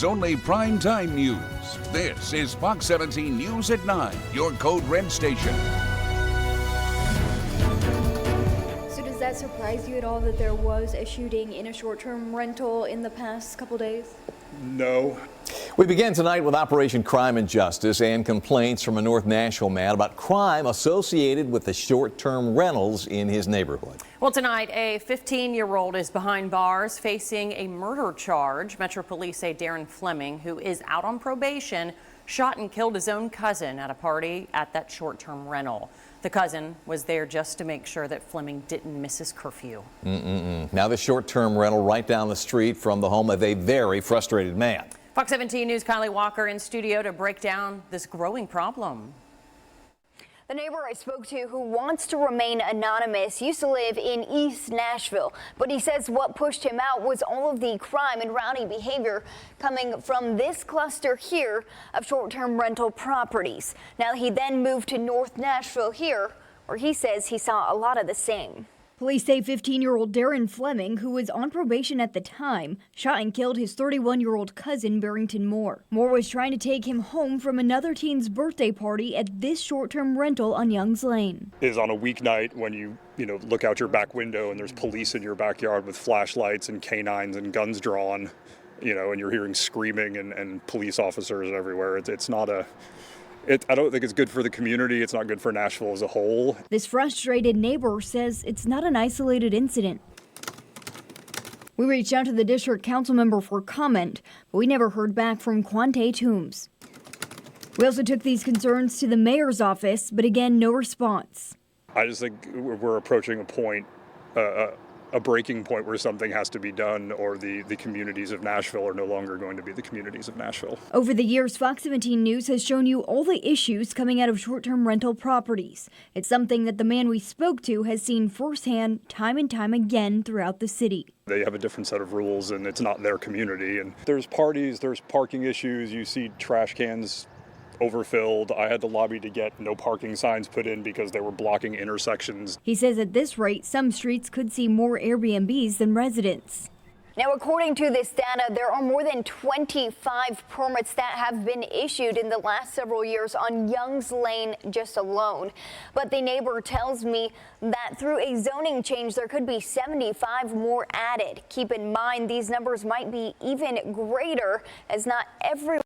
City's only primetime news. This is Fox 17 News at 9, your Code Red station. So does that surprise you at all that there was a shooting in a short-term rental in the past couple days? No. We begin tonight with Operation Crime and Justice and complaints from a North Nashville man about crime associated with the short-term rentals in his neighborhood. Well, tonight, a 15-year-old is behind bars facing a murder charge. Metro Police say Darren Fleming, who is out on probation, shot and killed his own cousin at a party at that short-term rental. The cousin was there just to make sure that Fleming didn't miss his curfew. Now the short-term rental right down the street from the home of a very frustrated man. Fox 17 News' Kylie Walker in studio to break down this growing problem. The neighbor I spoke to, who wants to remain anonymous, used to live in East Nashville, but he says what pushed him out was all of the crime and rowdy behavior coming from this cluster here of short-term rental properties. Now he then moved to North Nashville here, where he says he saw a lot of the same. Police say 15-year-old Darren Fleming, who was on probation at the time, shot and killed his 31-year-old cousin, Barrington Moore. Moore was trying to take him home from another teen's birthday party at this short-term rental on Youngs Lane. Is on a weeknight when you look out your back window and there's police in your backyard with flashlights and canines and guns drawn, and you're hearing screaming and police officers everywhere. It's not a... I don't think it's good for the community. It's not good for Nashville as a whole. This frustrated neighbor says it's not an isolated incident. We reached out to the district council member for comment, but we never heard back from Quante Toombs. We also took these concerns to the mayor's office, but again, no response. I just think we're approaching a point, a breaking point where something has to be done, or the communities of Nashville are no longer going to be the communities of Nashville. Over the years, Fox 17 News has shown you all the issues coming out of short-term rental properties. It's something that the man we spoke to has seen firsthand time and time again throughout the city. They have a different set of rules, and it's not their community. And there's parties, there's parking issues, you see trash cans overfilled. I had to lobby to get no parking signs put in because they were blocking intersections. He says at this rate, some streets could see more Airbnbs than residents. Now, according to this data, there are more than 25 permits that have been issued in the last several years on Youngs Lane just alone. But the neighbor tells me that through a zoning change, there could be 75 more added. Keep in mind, these numbers might be even greater, as not everyone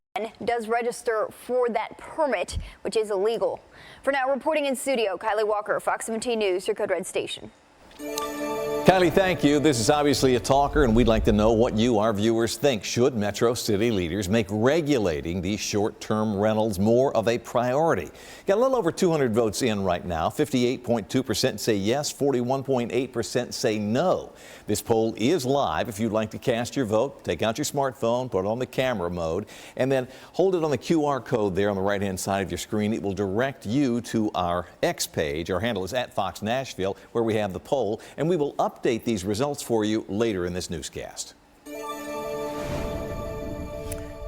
does register for that permit, which is illegal. For now, reporting in studio, Kylie Walker, Fox 17 News, your Code Red station. Kylie, thank you. This is obviously a talker, and we'd like to know what you, our viewers, think. Should Metro City leaders make regulating these short-term rentals more of a priority? Got a little over 200 votes in right now. 58.2% say yes, 41.8% say no. This poll is live. If you'd like to cast your vote, take out your smartphone, put it on the camera mode, and then hold it on the QR code there on the right-hand side of your screen. It will direct you to our X page. Our handle is @Fox Nashville, where we have the poll, and we will update these results for you later in this newscast.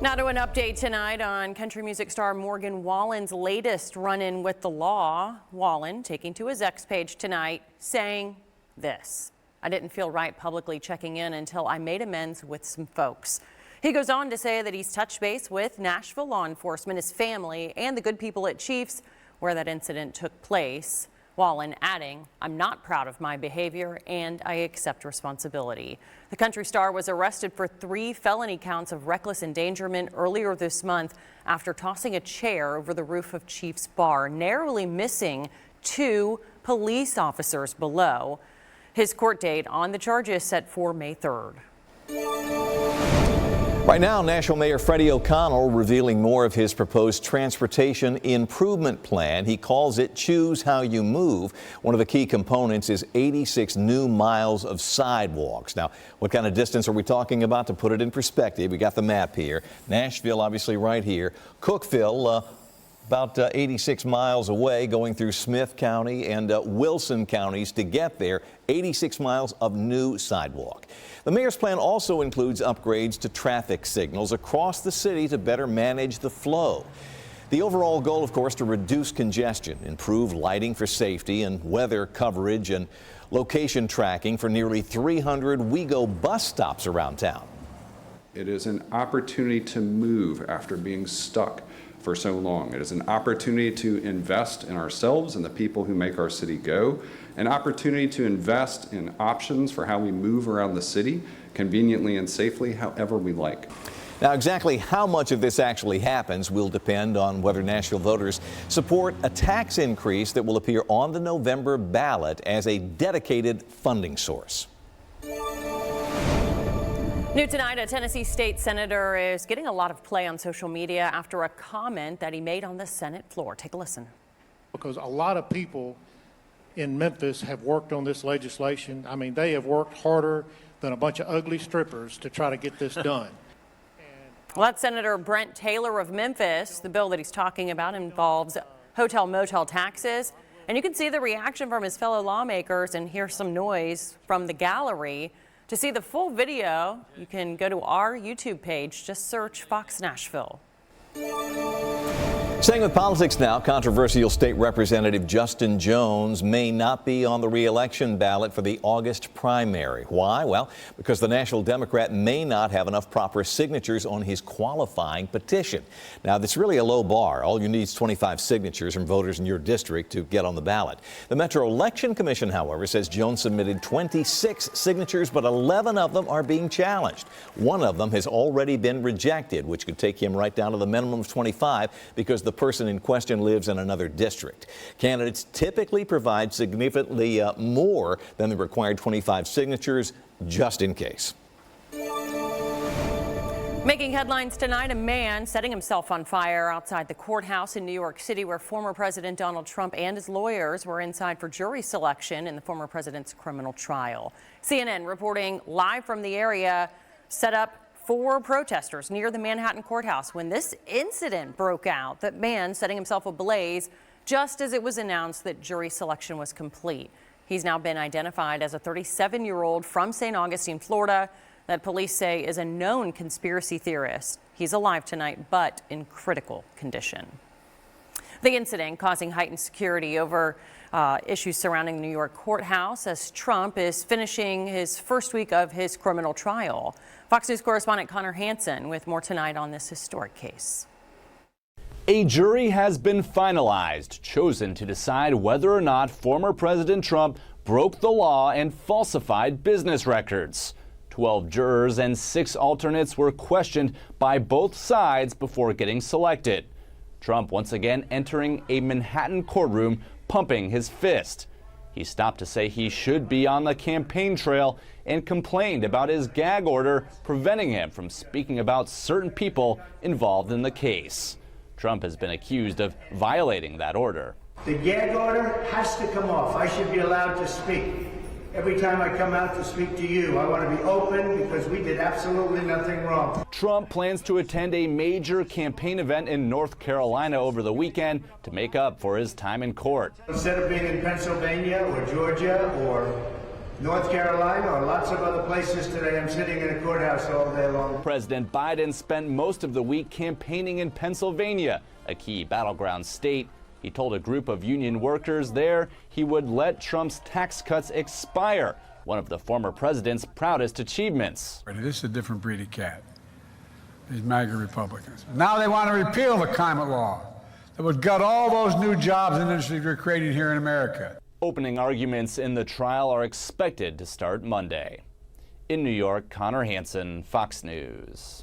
Now to an update tonight on country music star Morgan Wallen's latest run-in with the law. Wallen taking to his X page tonight saying this: "I didn't feel right publicly checking in until I made amends with some folks." He goes on to say that he's touched base with Nashville law enforcement, his family, and the good people at Chiefs where that incident took place. Wallen adding, "I'm not proud of my behavior and I accept responsibility." The country star was arrested for 3 felony counts of reckless endangerment earlier this month after tossing a chair over the roof of Chiefs Bar, narrowly missing 2 police officers below. His court date on the charges set for May 3rd. Right now, Nashville Mayor Freddie O'Connell revealing more of his proposed transportation improvement plan. He calls it Choose How You Move. One of the key components is 86 new miles of sidewalks. Now, what kind of distance are we talking about? To put it in perspective, we got the map here. Nashville, obviously right here. Cookeville, about 86 miles away, going through Smith County and Wilson counties to get there. 86 miles of new sidewalk. The mayor's plan also includes upgrades to traffic signals across the city to better manage the flow. The overall goal, of course, to reduce congestion, improve lighting for safety and weather coverage, and location tracking for nearly 300 WeGo bus stops around town. It is an opportunity to move after being stuck for so long. It is an opportunity to invest in ourselves and the people who make our city go, an opportunity to invest in options for how we move around the city conveniently and safely, however we like. Now, exactly how much of this actually happens will depend on whether Nashville voters support a tax increase that will appear on the November ballot as a dedicated funding source. New tonight, a Tennessee state senator is getting a lot of play on social media after a comment that he made on the Senate floor. Take a listen. Because a lot of people in Memphis have worked on this legislation. I mean, they have worked harder than a bunch of ugly strippers to try to get this done. Well, that's Senator Brent Taylor of Memphis. The bill that he's talking about involves hotel motel taxes. And you can see the reaction from his fellow lawmakers and hear some noise from the gallery. To see the full video, you can go to our YouTube page. Just search Fox Nashville. Staying with politics now, controversial state representative Justin Jones may not be on the re-election ballot for the August primary. Why? Well, because the National Democrat may not have enough proper signatures on his qualifying petition. Now, that's really a low bar. All you need is 25 signatures from voters in your district to get on the ballot. The Metro Election Commission, however, says Jones submitted 26 signatures, but 11 of them are being challenged. One of them has already been rejected, which could take him right down to the minimum of 25 because the person in question lives in another district. Candidates typically provide significantly more than the required 25 signatures, just in case. Making headlines tonight, a man setting himself on fire outside the courthouse in New York City, where former President Donald Trump and his lawyers were inside for jury selection in the former president's criminal trial. CNN reporting live from the area set up 4 protesters near the Manhattan courthouse when this incident broke out. That man setting himself ablaze just as it was announced that jury selection was complete. He's now been identified as a 37-year-old from St. Augustine, Florida, that police say is a known conspiracy theorist. He's alive tonight, but in critical condition. The incident causing heightened security over issues surrounding the New York courthouse as Trump is finishing his first week of his criminal trial. Fox News correspondent Connor Hansen with more tonight on this historic case. A jury has been finalized, chosen to decide whether or not former President Trump broke the law and falsified business records. 12 jurors and 6 alternates were questioned by both sides before getting selected. Trump once again entering a Manhattan courtroom, pumping his fist. He stopped to say he should be on the campaign trail and complained about his gag order preventing him from speaking about certain people involved in the case. Trump has been accused of violating that order. The gag order has to come off. I should be allowed to speak. Every time I come out to speak to you, I want to be open because we did absolutely nothing wrong. Trump plans to attend a major campaign event in North Carolina over the weekend to make up for his time in court. Instead of being in Pennsylvania or Georgia or North Carolina or lots of other places today, I'm sitting in a courthouse all day long. President Biden spent most of the week campaigning in Pennsylvania, a key battleground state. He told a group of union workers there he would let Trump's tax cuts expire, one of the former president's proudest achievements. This is a different breed of cat, these MAGA Republicans. Now they want to repeal the climate law that would gut all those new jobs and industries we're creating here in America. Opening arguments in the trial are expected to start Monday. In New York, Connor Hansen, Fox News.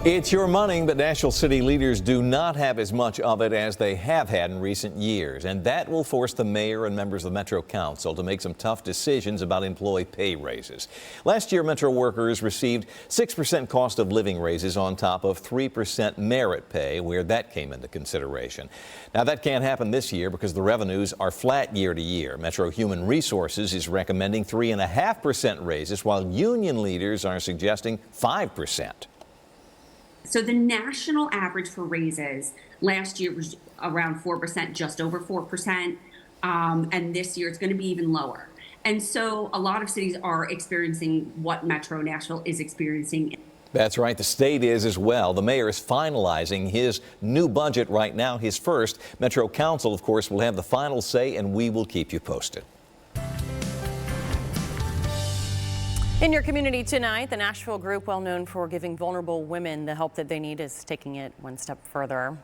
It's your money, but Nashville city leaders do not have as much of it as they have had in recent years, and that will force the mayor and members of the Metro Council to make some tough decisions about employee pay raises. Last year, Metro workers received 6% cost of living raises on top of 3% merit pay, where that came into consideration. Now, that can't happen this year because the revenues are flat year to year. Metro Human Resources is recommending 3.5% raises, while union leaders are suggesting 5%. So the national average for raises last year was around 4%, just over 4%. And this year it's going to be even lower. And so a lot of cities are experiencing what Metro Nashville is experiencing. That's right. The state is as well. The mayor is finalizing his new budget right now, his first. Metro Council, of course, will have the final say, and we will keep you posted. In your community tonight, the Nashville group, well known for giving vulnerable women the help that they need, is taking it one step further.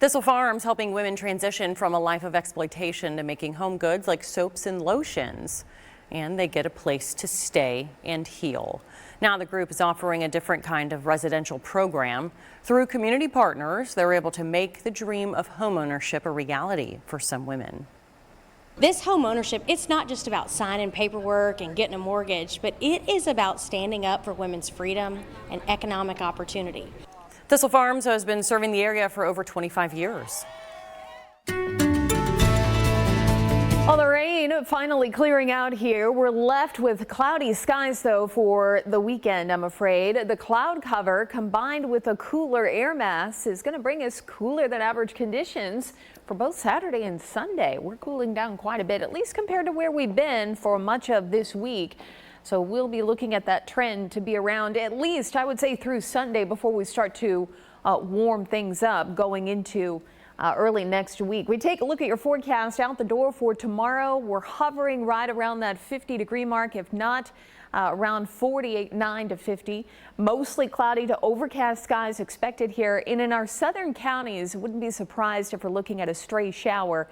Thistle Farms helping women transition from a life of exploitation to making home goods like soaps and lotions. And they get a place to stay and heal. Now the group is offering a different kind of residential program. Through community partners, they're able to make the dream of homeownership a reality for some women. This home ownership, it's not just about signing paperwork and getting a mortgage, but it is about standing up for women's freedom and economic opportunity. Thistle Farms has been serving the area for over 25 years. Well, the rain finally clearing out here. We're left with cloudy skies, though, for the weekend, I'm afraid. The cloud cover combined with a cooler air mass is going to bring us cooler than average conditions for both Saturday and Sunday. We're cooling down quite a bit, at least compared to where we've been for much of this week. So we'll be looking at that trend to be around at least, I would say, through Sunday before we start to warm things up going into early next week. We take a look at your forecast out the door for tomorrow. We're hovering right around that 50-degree mark, if not around 49 to 50. Mostly cloudy to overcast skies expected here. And in our southern counties, wouldn't be surprised if we're looking at a stray shower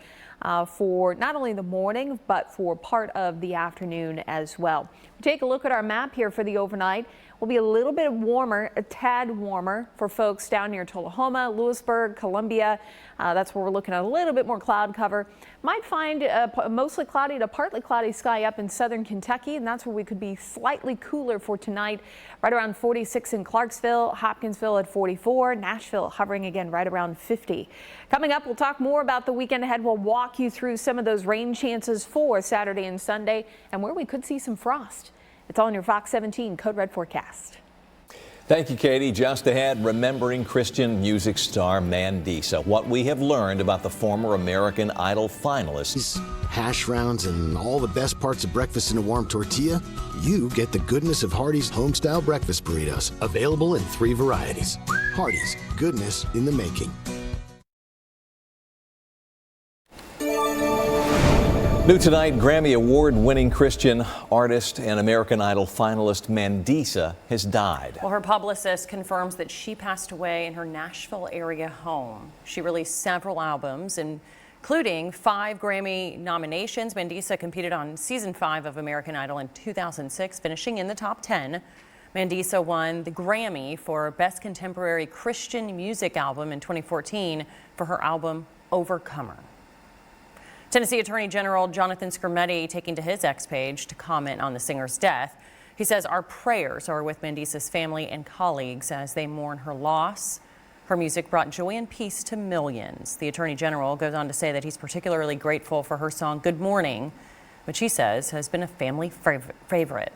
for not only the morning, but for part of the afternoon as well. Take a look at our map here for the overnight. Will be a little bit warmer, a tad warmer for folks down near Tullahoma, Lewisburg, Columbia. That's where we're looking at a little bit more cloud cover. Might find mostly cloudy to partly cloudy sky up in southern Kentucky, and that's where we could be slightly cooler for tonight, right around 46 in Clarksville, Hopkinsville at 44, Nashville hovering again right around 50. Coming up, we'll talk more about the weekend ahead. We'll walk you through some of those rain chances for Saturday and Sunday and where we could see some frost. It's all in your Fox 17 Code Red forecast. Thank you, Katie. Just ahead, remembering Christian music star Mandisa. What we have learned about the former American Idol finalists. Hash browns and all the best parts of breakfast in a warm tortilla. You get the goodness of Hardee's homestyle breakfast burritos. Available in 3 varieties. Hardee's, goodness in the making. New tonight, Grammy Award-winning Christian artist and American Idol finalist Mandisa has died. Well, her publicist confirms that she passed away in her Nashville area home. She released several albums, including 5 Grammy nominations. Mandisa competed on season 5 of American Idol in 2006, finishing in the top 10. Mandisa won the Grammy for Best Contemporary Christian Music Album in 2014 for her album Overcomer. Tennessee Attorney General Jonathan Skrmetti taking to his X page to comment on the singer's death. He says our prayers are with Mandisa's family and colleagues as they mourn her loss. Her music brought joy and peace to millions. The Attorney General goes on to say that he's particularly grateful for her song Good Morning, which he says has been a family favorite.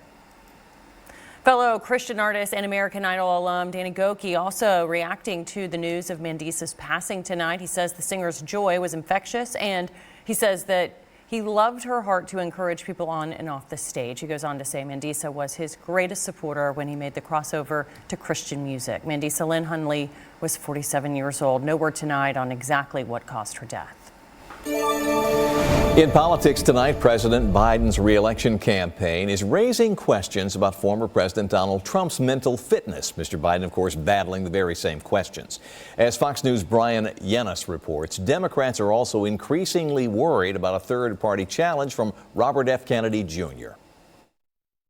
Fellow Christian artist and American Idol alum Danny Gokey also reacting to the news of Mandisa's passing tonight. He says the singer's joy was infectious, and he says that he loved her heart to encourage people on and off the stage. He goes on to say Mandisa was his greatest supporter when he made the crossover to Christian music. Mandisa Lynn Hunley was 47 years old. No word tonight on exactly what caused her death. In politics tonight, President Biden's re-election campaign is raising questions about former President Donald Trump's mental fitness. Mr. Biden, of course, battling the very same questions. As Fox News' Brian Yennis reports, Democrats are also increasingly worried about a third-party challenge from Robert F. Kennedy Jr.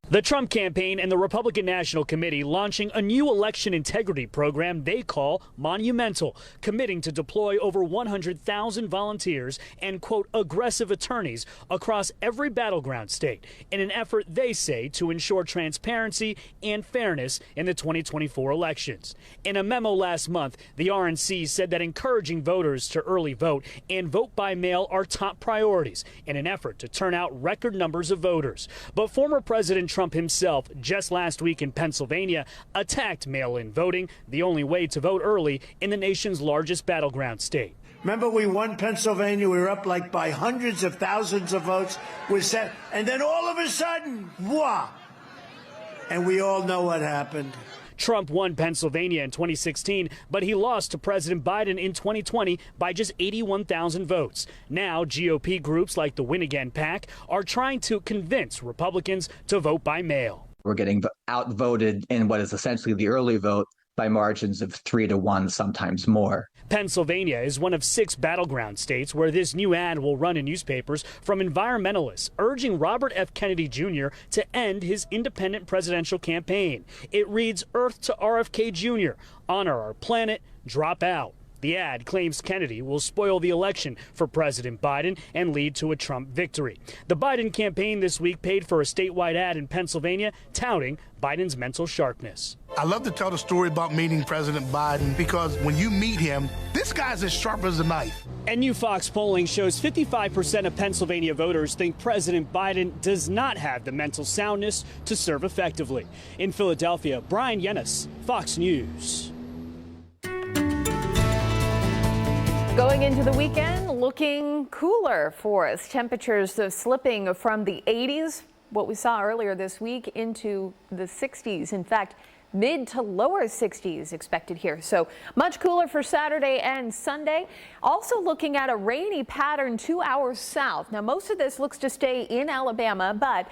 The Trump campaign and the Republican National Committee launching a new election integrity program they call Monumental, committing to deploy over 100,000 volunteers and, quote, aggressive attorneys across every battleground state in an effort, they say, to ensure transparency and fairness in the 2024 elections. In a memo last month, the RNC said that encouraging voters to early vote and vote by mail are top priorities in an effort to turn out record numbers of voters. But former President Trump himself, just last week in Pennsylvania, attacked mail-in voting, the only way to vote early in the nation's largest battleground state. Remember, we won Pennsylvania. We were up like by hundreds of thousands of votes. And then all of a sudden, wah! And we all know what happened. Trump won Pennsylvania in 2016, but he lost to President Biden in 2020 by just 81,000 votes. Now, GOP groups like the Win Again PAC are trying to convince Republicans to vote by mail. We're getting outvoted in what is essentially the early vote by margins of 3-1, sometimes more. Pennsylvania is one of 6 battleground states where this new ad will run in newspapers from environmentalists urging Robert F. Kennedy Jr. to end his independent presidential campaign. It reads, "Earth to RFK Jr. Honor our planet, drop out." The ad claims Kennedy will spoil the election for President Biden and lead to a Trump victory. The Biden campaign this week paid for a statewide ad in Pennsylvania touting Biden's mental sharpness. I love to tell the story about meeting President Biden because when you meet him, this guy's as sharp as a knife. And new Fox polling shows 55% of Pennsylvania voters think President Biden does not have the mental soundness to serve effectively. In Philadelphia, Brian Yennis, Fox News. Going into the weekend, looking cooler for us. Temperatures slipping from the 80s, what we saw earlier this week, into the 60s. In fact, mid to lower 60s expected here. So much cooler for Saturday and Sunday. Also looking at a rainy pattern 2 hours south. Now, most of this looks to stay in Alabama, but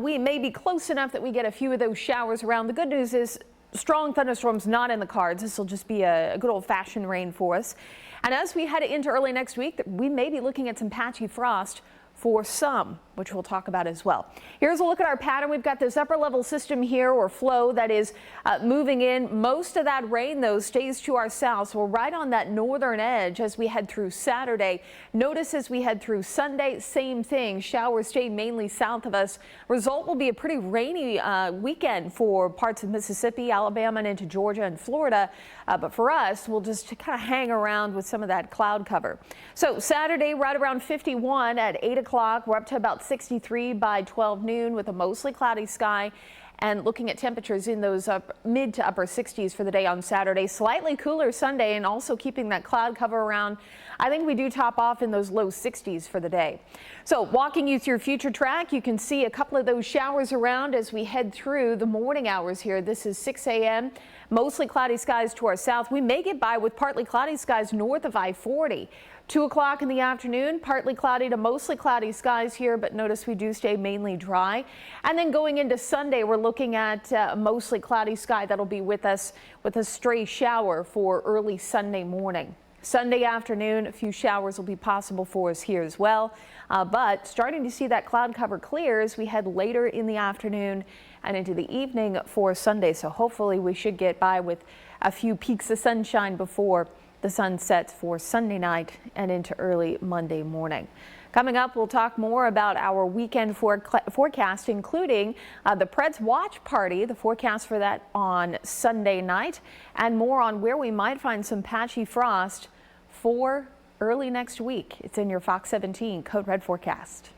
we may be close enough that we get a few of those showers around. The good news is strong thunderstorms not in the cards. This will just be a good old-fashioned rain for us. And as we head into early next week, we may be looking at some patchy frost for some, which we'll talk about as well. Here's a look at our pattern. We've got this upper level system here, or flow, that is moving in. Most of that rain, though, stays to our south. So we're right on that northern edge as we head through Saturday. Notice as we head through Sunday, same thing. Showers stay mainly south of us. Result will be a pretty rainy weekend for parts of Mississippi, Alabama, and into Georgia and Florida. But for us, we'll just kind of hang around with some of that cloud cover. So Saturday, right around 51 at 8 o'clock. We're up to about 63 by 12 noon with a mostly cloudy sky. And looking at temperatures in those mid to upper 60s for the day on Saturday. Slightly cooler Sunday, and also keeping that cloud cover around. I think we do top off in those low 60s for the day. So walking you through future track, you can see a couple of those showers around as we head through the morning hours here. This is 6 a.m. Mostly cloudy skies to our south. We may get by with partly cloudy skies north of I-40. 2 o'clock in the afternoon, partly cloudy to mostly cloudy skies here, but notice we do stay mainly dry. And then going into Sunday, we're looking at a mostly cloudy sky that'll be with us with a stray shower for early Sunday morning. Sunday afternoon, a few showers will be possible for us here as well, but starting to see that cloud cover clear as we head later in the afternoon and into the evening for Sunday. So hopefully we should get by with a few peaks of sunshine before the sun sets for Sunday night and into early Monday morning. Coming up, we'll talk more about our weekend forecast, including the Preds watch party, the forecast for that on Sunday night, and more on where we might find some patchy frost for early next week. It's in your Fox 17 Code Red forecast.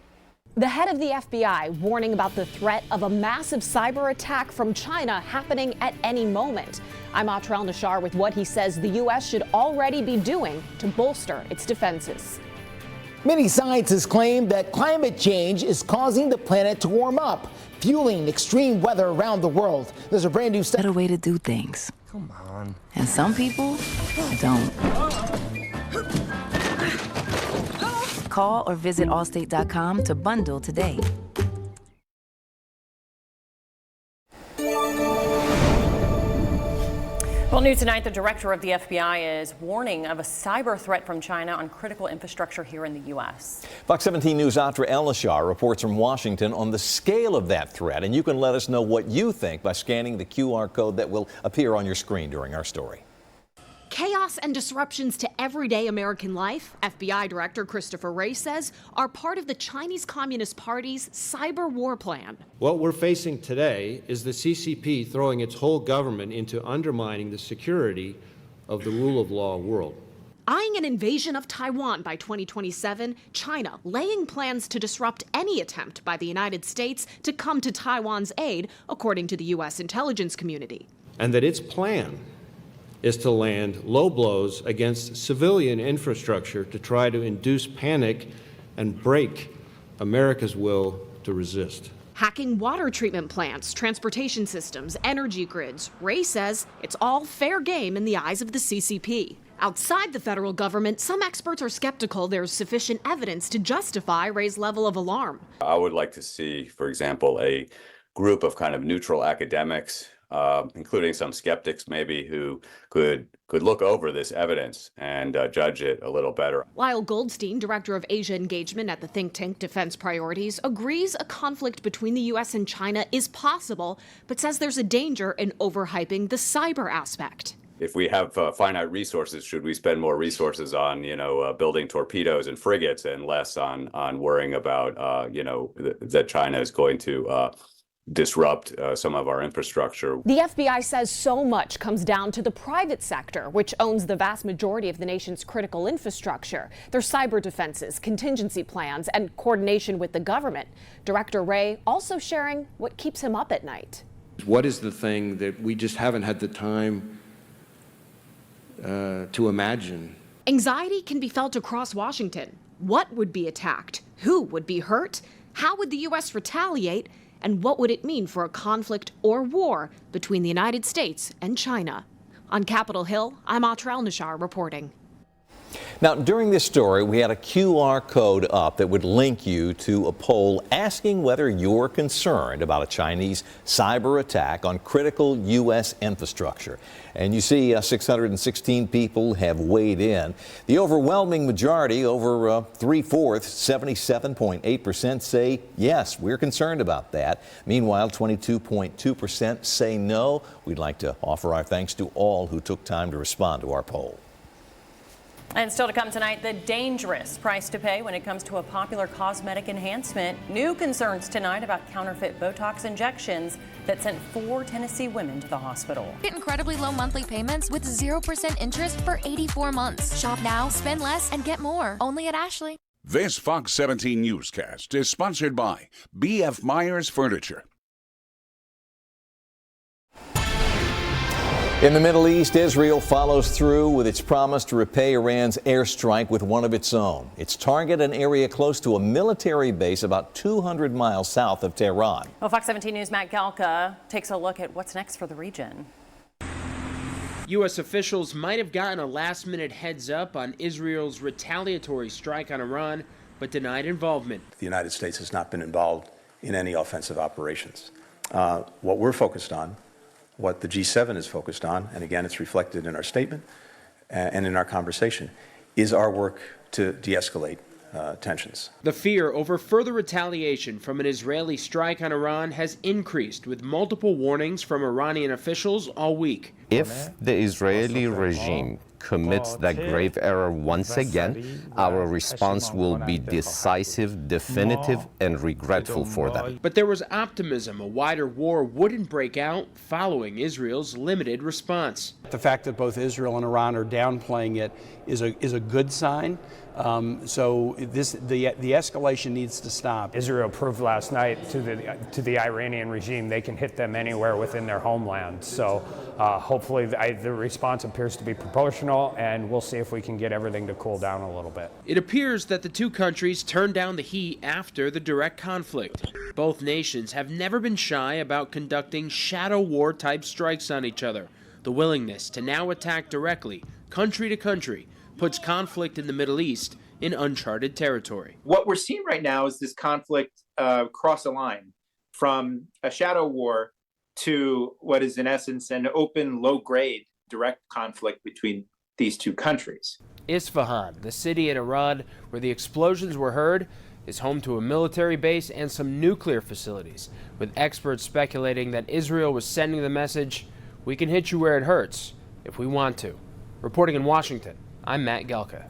The head of the FBI warning about the threat of a massive cyber attack from China happening at any moment. I'm Atrel Nashar with what he says the U.S. should already be doing to bolster its defenses. Many scientists claim that climate change is causing the planet to warm up, fueling extreme weather around the world. There's a brand new study. Better way to do things. Come on. And some people don't. Call or visit Allstate.com to bundle today. Well, new tonight, the director of the FBI is warning of a cyber threat from China on critical infrastructure here in the U.S. Fox 17 News' Atra Elishar reports from Washington on the scale of that threat, and you can let us know what you think by scanning the QR code that will appear on your screen during our story. Chaos and disruptions to everyday American life, FBI Director Christopher Wray says, are part of the Chinese Communist Party's cyber war plan. What we're facing today is the CCP throwing its whole government into undermining the security of the rule of law world. Eyeing an invasion of Taiwan by 2027, China laying plans to disrupt any attempt by the United States to come to Taiwan's aid, according to the U.S. intelligence community. And that its plan is to land low blows against civilian infrastructure to try to induce panic and break America's will to resist. Hacking water treatment plants, transportation systems, energy grids. Wray says it's all fair game in the eyes of the CCP. Outside the federal government, some experts are skeptical there's sufficient evidence to justify Wray's level of alarm. I would like to see, for example, a group of kind of neutral academics, including some skeptics maybe, who could look over this evidence and judge it a little better. Lyle Goldstein, director of Asia engagement at the think tank Defense Priorities, agrees a conflict between the U.S. and China is possible, but says there's a danger in overhyping the cyber aspect. If we have finite resources, should we spend more resources on, building torpedoes and frigates and less on worrying about, that China is going to disrupt some of our infrastructure? The FBI says so much comes down to the private sector, which owns the vast majority of the nation's critical infrastructure. Their cyber defenses, contingency plans, and coordination with the government. Director Wray also sharing what keeps him up at night. What is the thing that we just haven't had the time to imagine? Anxiety can be felt across Washington. What would be attacked? Who would be hurt? How would the U.S. retaliate? And what would it mean for a conflict or war between the United States and China? On Capitol Hill, I'm Atrell Nishar reporting. Now, during this story, we had a QR code up that would link you to a poll asking whether you're concerned about a Chinese cyber attack on critical U.S. infrastructure. And you see 616 people have weighed in. The overwhelming majority, over 3/4, 77.8% say yes, we're concerned about that. Meanwhile, 22.2% say no. We'd like to offer our thanks to all who took time to respond to our poll. And still to come tonight, the dangerous price to pay when it comes to a popular cosmetic enhancement. New concerns tonight about counterfeit Botox injections that sent 4 Tennessee women to the hospital. Get incredibly low monthly payments with 0% interest for 84 months. Shop now, spend less, and get more. Only at Ashley. This Fox 17 newscast is sponsored by B.F. Myers Furniture. In the Middle East, Israel follows through with its promise to repay Iran's airstrike with one of its own. Its target, an area close to a military base about 200 miles south of Tehran. Well, Fox 17 News' Matt Galka takes a look at what's next for the region. U.S. officials might have gotten a last-minute heads up on Israel's retaliatory strike on Iran, but denied involvement. The United States has not been involved in any offensive operations. What we're focused on, what the G7 is focused on, and again, it's reflected in our statement and in our conversation, is our work to de-escalate tensions. The fear over further retaliation from an Israeli strike on Iran has increased, with multiple warnings from Iranian officials all week. If the Israeli regime commits that grave error once again, our response will be decisive, definitive, and regretful for them. But there was optimism a wider war wouldn't break out following Israel's limited response. The fact that both Israel and Iran are downplaying it is a good sign. So the escalation needs to stop. Israel proved last night to the Iranian regime they can hit them anywhere within their homeland. So hopefully the response appears to be proportional, and we'll see if we can get everything to cool down a little bit. It appears that the two countries turned down the heat after the direct conflict. Both nations have never been shy about conducting shadow war type strikes on each other. The willingness to now attack directly, country to country, puts conflict in the Middle East in uncharted territory. What we're seeing right now is this conflict cross a line from a shadow war to what is in essence an open, low-grade direct conflict between these two countries. Isfahan, the city in Iran where the explosions were heard, is home to a military base and some nuclear facilities, with experts speculating that Israel was sending the message, we can hit you where it hurts if we want to. Reporting in Washington, I'm Matt Galka.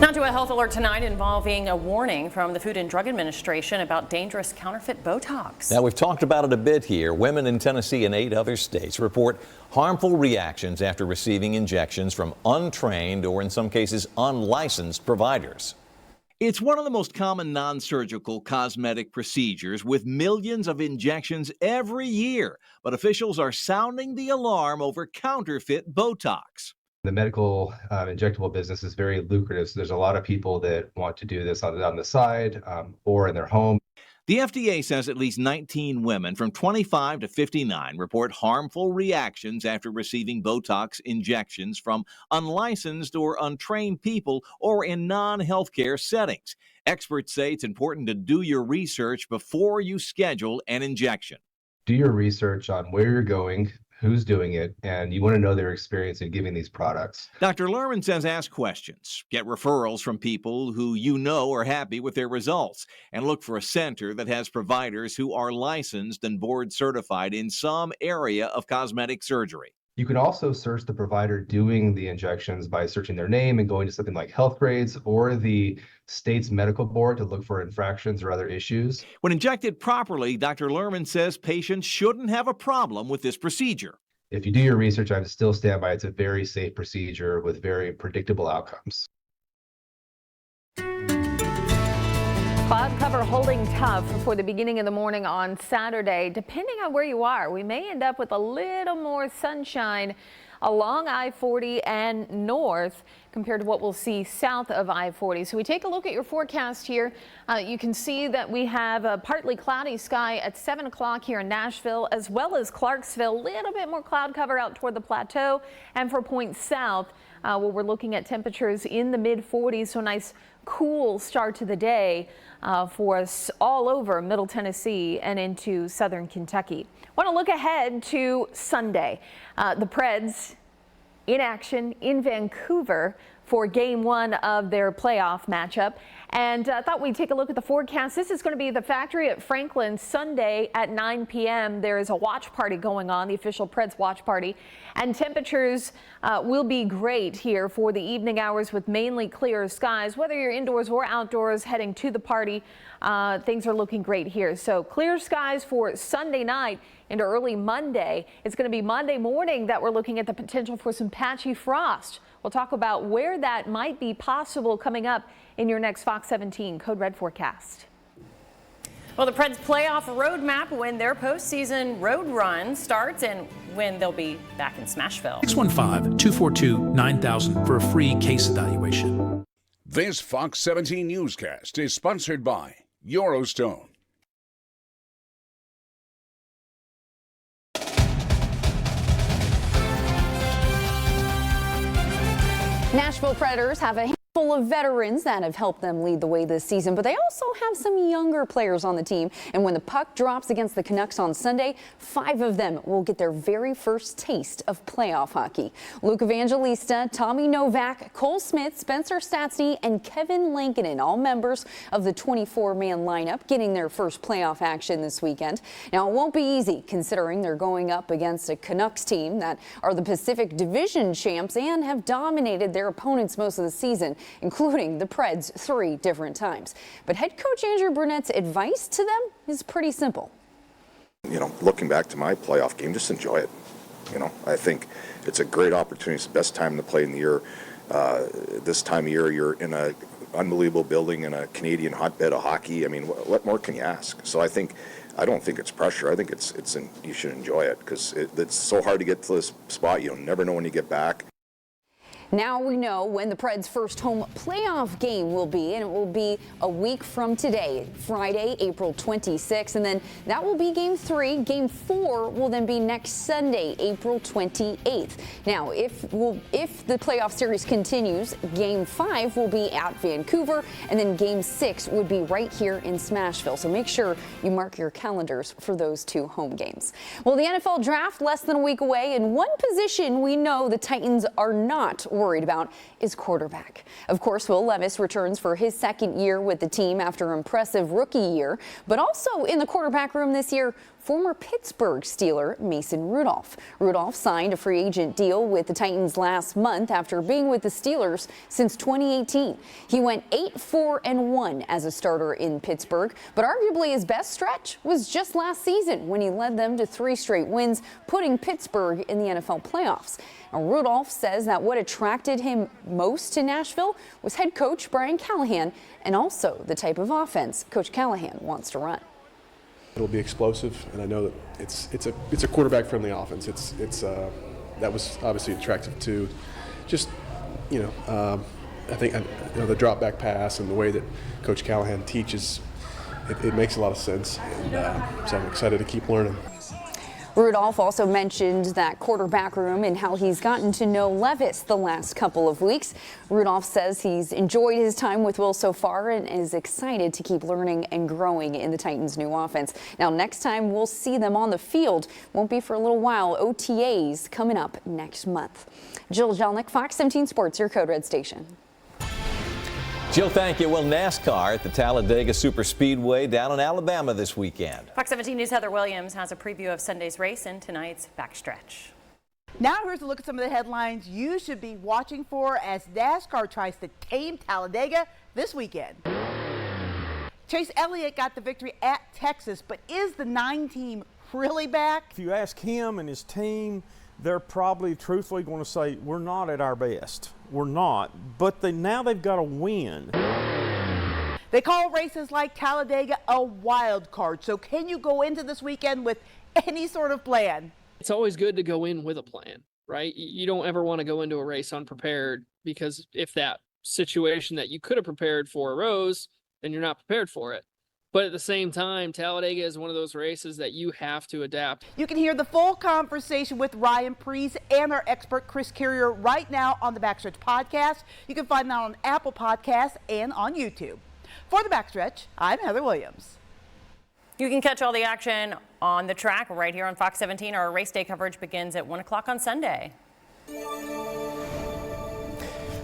Now to a health alert tonight involving a warning from the Food and Drug Administration about dangerous counterfeit Botox. Now, we've talked about it a bit here. Women in Tennessee and 8 other states report harmful reactions after receiving injections from untrained or in some cases unlicensed providers. It's one of the most common non-surgical cosmetic procedures with millions of injections every year. But officials are sounding the alarm over counterfeit Botox. The medical injectable business is very lucrative, so there's a lot of people that want to do this on the side or in their home. The FDA says at least 19 women from 25 to 59 report harmful reactions after receiving Botox injections from unlicensed or untrained people or in non-healthcare settings. Experts say it's important to do your research before you schedule an injection. Do your research on where you're going, who's doing it, and you want to know their experience in giving these products. Dr. Lerman says ask questions, get referrals from people who you know are happy with their results, and look for a center that has providers who are licensed and board certified in some area of cosmetic surgery. You can also search the provider doing the injections by searching their name and going to something like Health Grades or the state's medical board to look for infractions or other issues. When injected properly, Dr. Lerman says patients shouldn't have a problem with this procedure. If you do your research, I would still stand by it's a very safe procedure with very predictable outcomes. Cloud cover holding tough for the beginning of the morning on Saturday. Depending on where you are, we may end up with a little more sunshine along I-40 and north compared to what we'll see south of I-40. So we take a look at your forecast here. You can see that we have a partly cloudy sky at 7 o'clock here in Nashville, as well as Clarksville. A little bit more cloud cover out toward the plateau. And for points south, where we're looking at temperatures in the mid-40s, so nice cool start to the day for us all over Middle Tennessee and into southern Kentucky. Want to look ahead to Sunday. The Preds in action in Vancouver for game one of their playoff matchup. And thought we'd take a look at the forecast. This is going to be the Factory at Franklin Sunday at 9 p.m. There is a watch party going on, the official Preds watch party. And temperatures will be great here for the evening hours with mainly clear skies. Whether you're indoors or outdoors heading to the party, things are looking great here. So clear skies for Sunday night into early Monday. It's going to be Monday morning that we're looking at the potential for some patchy frost. We'll talk about where that might be possible coming up in your next Fox 17 Code Red forecast. Well, the Preds playoff roadmap when their postseason road run starts and when they'll be back in Smashville. 615-242-9000 for a free case evaluation. This Fox 17 newscast is sponsored by Eurostone. Nashville Predators have a handful of veterans that have helped them lead the way this season, but they also have some younger players on the team. And when the puck drops against the Canucks on Sunday, 5 of them will get their very first taste of playoff hockey. Luke Evangelista, Tommy Novak, Cole Smith, Spencer Stastny, and Kevin Lankinen, all members of the 24-man lineup, getting their first playoff action this weekend. Now, it won't be easy considering they're going up against a Canucks team that are the Pacific Division champs and have dominated their opponents most of the season, including the Preds 3 different times. But head coach Andrew Burnett's advice to them is pretty simple. You know, looking back to my playoff game, just enjoy it. You know, I think it's a great opportunity. It's the best time to play in the year. This time of year, you're in an unbelievable building in a Canadian hotbed of hockey. I mean, what more can you ask? So I don't think it's pressure. I think you should enjoy it because it's so hard to get to this spot. You'll never know when you get back. Now we know when the Preds' first home playoff game will be, and it will be a week from today, Friday, April 26th, and then that will be Game 3. Game 4 will then be next Sunday, April 28th. Now, if the playoff series continues, Game 5 will be at Vancouver, and then Game 6 would be right here in Smashville. So make sure you mark your calendars for those 2 home games. Well, the NFL draft less than a week away, and one position we know the Titans are not worried about is quarterback. Of course, Will Levis returns for his second year with the team after an impressive rookie year, but also in the quarterback room this year, former Pittsburgh Steeler Mason Rudolph. Rudolph signed a free agent deal with the Titans last month after being with the Steelers since 2018. He went 8-4-1 as a starter in Pittsburgh, but arguably his best stretch was just last season when he led them to 3 straight wins, putting Pittsburgh in the NFL playoffs. Now, Rudolph says that what attracted him most to Nashville was head coach Brian Callahan and also the type of offense Coach Callahan wants to run. It'll be explosive, and I know that it's a quarterback-friendly offense. That was obviously attractive to just I think the drop back pass and the way that Coach Callahan teaches it makes a lot of sense, and so I'm excited to keep learning. Rudolph also mentioned that quarterback room and how he's gotten to know Levis the last couple of weeks. Rudolph says he's enjoyed his time with Will so far and is excited to keep learning and growing in the Titans' new offense. Now, next time we'll see them on the field won't be for a little while. OTAs coming up next month. Jill Jelnick, Fox 17 Sports, your Code Red station. Jill, thank you. Well, NASCAR at the Talladega Superspeedway down in Alabama this weekend. Fox 17 News' Heather Williams has a preview of Sunday's race and tonight's backstretch. Now here's a look at some of the headlines you should be watching for as NASCAR tries to tame Talladega this weekend. Chase Elliott got the victory at Texas, but is the 9 team really back? If you ask him and his team, they're probably truthfully going to say, we're not at our best. We're not, but now they've got a win. They call races like Talladega a wild card. So can you go into this weekend with any sort of plan? It's always good to go in with a plan, right? You don't ever want to go into a race unprepared, because if that situation that you could have prepared for arose, then you're not prepared for it. But at the same time, Talladega is one of those races that you have to adapt. You can hear the full conversation with Ryan Preece and our expert Chris Carrier right now on the Backstretch podcast. You can find that on Apple Podcasts and on YouTube. For the Backstretch, I'm Heather Williams. You can catch all the action on the track right here on Fox 17. Our race day coverage begins at 1 o'clock on Sunday.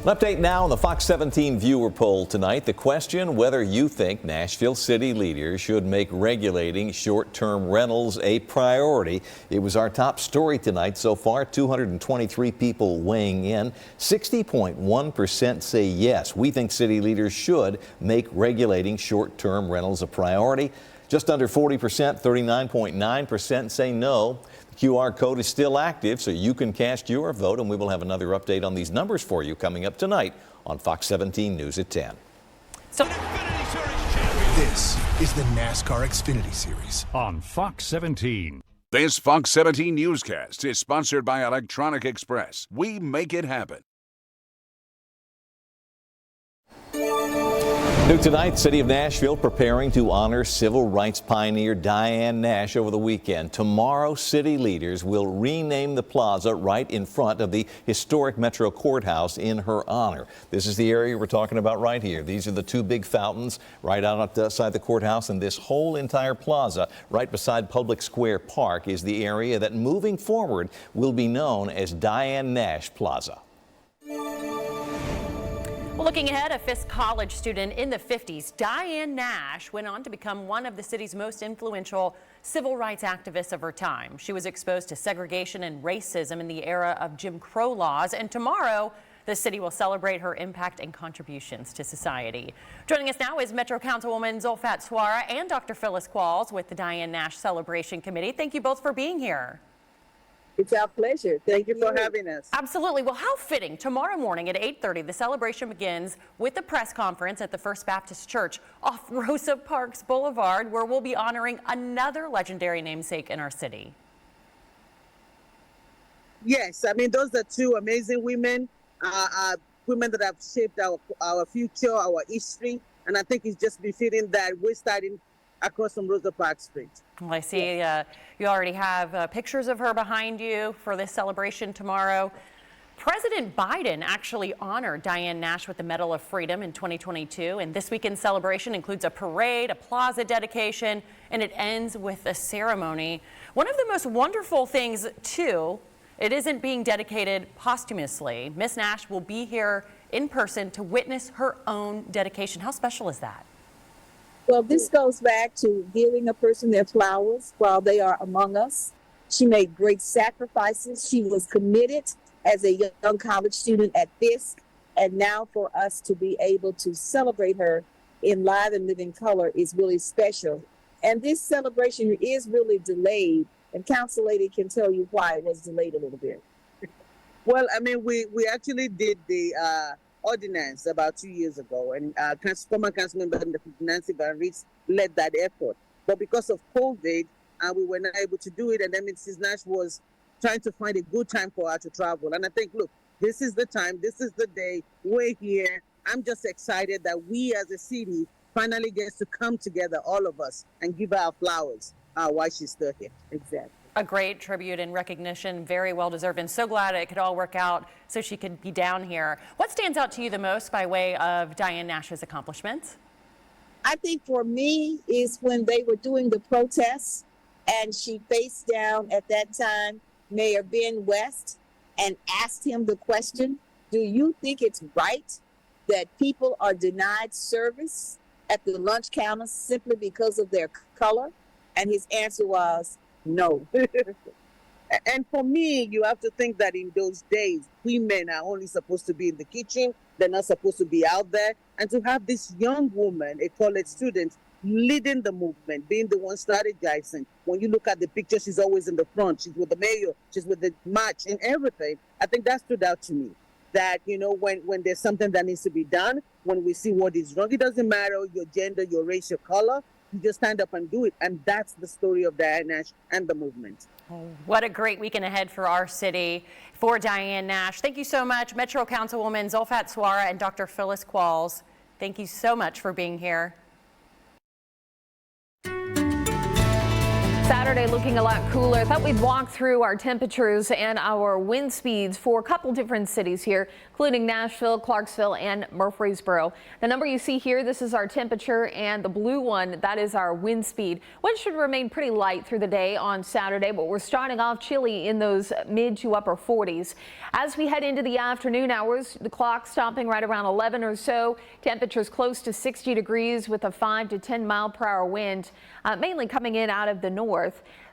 An update now on the Fox 17 viewer poll tonight. The question, whether you think Nashville city leaders should make regulating short-term rentals a priority. It was our top story tonight so far. 223 people weighing in. 60.1% say yes. We think city leaders should make regulating short-term rentals a priority. Just under 40%, 39.9% say no. QR code is still active, so you can cast your vote, and we will have another update on these numbers for you coming up tonight on Fox 17 News at 10. This is the NASCAR Xfinity Series on Fox 17. This Fox 17 newscast is sponsored by Electronic Express. We make it happen. New tonight, City of Nashville preparing to honor civil rights pioneer Diane Nash over the weekend. Tomorrow, city leaders will rename the plaza right in front of the historic Metro Courthouse in her honor. This is the area we're talking about right here. These are the two big fountains right outside the courthouse, and this whole entire plaza right beside Public Square Park is the area that moving forward will be known as Diane Nash Plaza. Well, looking ahead, a Fisk College student in the 50s, Diane Nash, went on to become one of the city's most influential civil rights activists of her time. She was exposed to segregation and racism in the era of Jim Crow laws, and tomorrow, the city will celebrate her impact and contributions to society. Joining us now is Metro Councilwoman Zulfat Swara and Dr. Phyllis Qualls with the Diane Nash Celebration Committee. Thank you both for being here. It's our pleasure. Thank you for having us. Absolutely. Well, how fitting. Tomorrow morning at 8:30, the celebration begins with a press conference at the First Baptist Church off Rosa Parks Boulevard, where we'll be honoring another legendary namesake in our city. Yes, I mean, those are two amazing women, women that have shaped our future, our history, and I think it's just befitting that we're starting across from Rosa Parks Street. Well, I see you already have pictures of her behind you for this celebration tomorrow. President Biden actually honored Diane Nash with the Medal of Freedom in 2022, and this weekend's celebration includes a parade, a plaza dedication, and it ends with a ceremony. One of the most wonderful things, too, it isn't being dedicated posthumously. Miss Nash will be here in person to witness her own dedication. How special is that? Well, this goes back to giving a person their flowers while they are among us. She made great sacrifices. She was committed as a young college student at Fisk. And now for us to be able to celebrate her in live and living color is really special. And this celebration is really delayed. And Council Lady can tell you why it was delayed a little bit. Well, I mean, we actually did the ordinance about 2 years ago, and former Councilmember Nancy Van Rees led that effort. But because of COVID, we were not able to do it, and then Mrs. Nash was trying to find a good time for her to travel. And I think, look, this is the time, this is the day, we're here. I'm just excited that we as a city finally gets to come together, all of us, and give her our flowers while she's still here. Exactly. A great tribute and recognition, very well deserved, and so glad it could all work out so she could be down here. What stands out to you the most by way of Diane Nash's accomplishments? I think for me is when they were doing the protests and she faced down at that time Mayor Ben West and asked him the question, do you think it's right that people are denied service at the lunch counter simply because of their color? And his answer was, no. And for me, you have to think that in those days, women are only supposed to be in the kitchen. They're not supposed to be out there. And to have this young woman, a college student, leading the movement, being the one strategizing. When you look at the picture, she's always in the front. She's with the mayor. She's with the march and everything. I think that stood out to me. That, you know, when there's something that needs to be done, when we see what is wrong, it doesn't matter your gender, your race, your color. You just stand up and do it. And that's the story of Diane Nash and the movement. What a great weekend ahead for our city. For Diane Nash, thank you so much. Metro Councilwoman Zulfat Swara and Dr. Phyllis Qualls, thank you so much for being here. Saturday looking a lot cooler. Thought we'd walk through our temperatures and our wind speeds for a couple different cities here, including Nashville, Clarksville, and Murfreesboro. The number you see here, this is our temperature, and the blue one, that is our wind speed. Wind should remain pretty light through the day on Saturday, but we're starting off chilly in those mid to upper 40s. As we head into the afternoon hours, the clock stopping right around 11 or so. Temperatures close to 60 degrees with a 5 to 10 mile per hour wind, mainly coming in out of the north.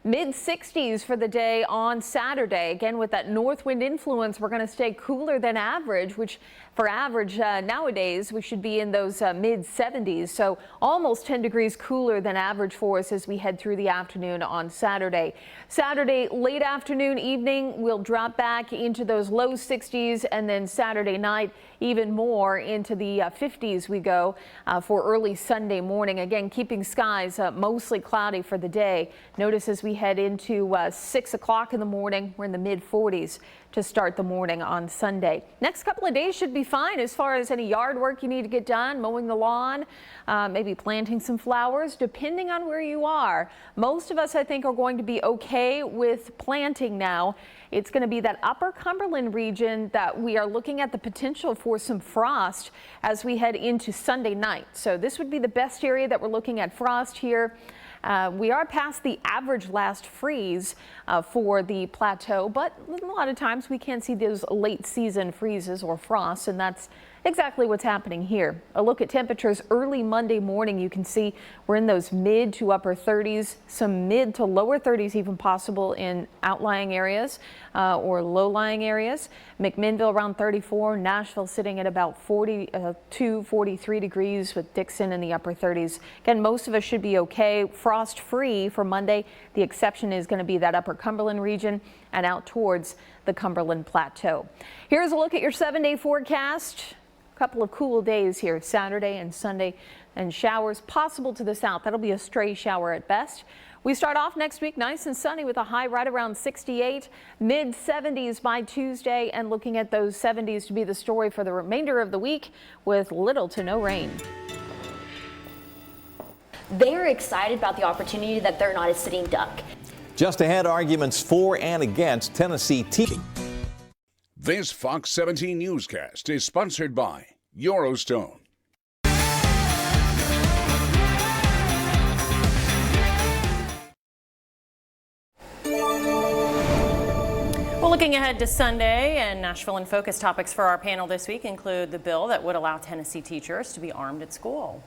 Mid 60s for the day on Saturday. Again, with that north wind influence, we're going to stay cooler than average, which for average nowadays, we should be in those mid 70s. So almost 10 degrees cooler than average for us as we head through the afternoon on Saturday. Saturday, late afternoon, evening, we'll drop back into those low 60s, and then Saturday night, even more into the 50s we go for early Sunday morning. Again, keeping skies mostly cloudy for the day. Notice as we head into 6 o'clock in the morning, we're in the mid 40s to start the morning on Sunday. Next couple of days should be fine as far as any yard work you need to get done, mowing the lawn, maybe planting some flowers, depending on where you are. Most of us, I think, are going to be okay with planting now. It's going to be that upper Cumberland region that we are looking at the potential for some frost as we head into Sunday night. So this would be the best area that we're looking at frost here. We are past the average last freeze for the plateau, but a lot of times we can see those late season freezes or frosts, and that's exactly what's happening here. A look at temperatures early Monday morning. You can see we're in those mid to upper 30s, some mid to lower 30s even possible in outlying areas or low-lying areas. McMinnville around 34, Nashville sitting at about 42, 43 degrees with Dickson in the upper 30s. Again, most of us should be okay. Frost-free for Monday. The exception is going to be that upper Cumberland region and out towards the Cumberland Plateau. Here's a look at your 7-day forecast. A couple of cool days here, Saturday and Sunday, and showers possible to the south. That'll be a stray shower at best. We start off next week nice and sunny with a high right around 68, mid 70s by Tuesday, and looking at those 70s to be the story for the remainder of the week with little to no rain. They're excited about the opportunity that they're not a sitting duck. Just ahead, arguments for and against Tennessee teaching. This Fox 17 newscast is sponsored by Eurostone. Well, looking ahead to Sunday, and Nashville in Focus topics for our panel this week include the bill that would allow Tennessee teachers to be armed at school.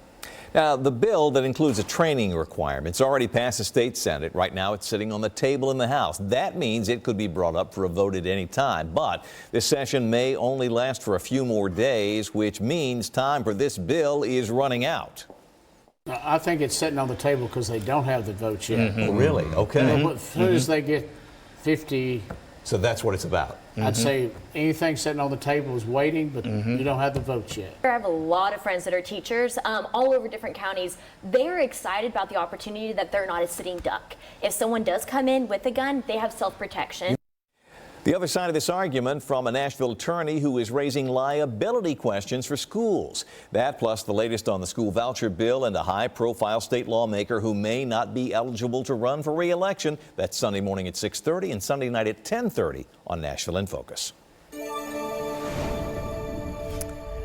Now, the bill that includes a training requirement, it's already passed the state Senate. Right now, it's sitting on the table in the House. That means it could be brought up for a vote at any time. But this session may only last for a few more days, which means time for this bill is running out. I think it's sitting on the table because they don't have the votes yet. Oh, really? Okay. As soon as they get 50. So that's what it's about. I'd say anything sitting on the table is waiting, but you don't have the votes yet. I have a lot of friends that are teachers all over different counties. They're excited about the opportunity that they're not a sitting duck. If someone does come in with a gun, they have self-protection. The other side of this argument from a Nashville attorney who is raising liability questions for schools. That plus the latest on the school voucher bill and a high-profile state lawmaker who may not be eligible to run for re-election. That's Sunday morning at 6:30 and Sunday night at 10:30 on Nashville in Focus.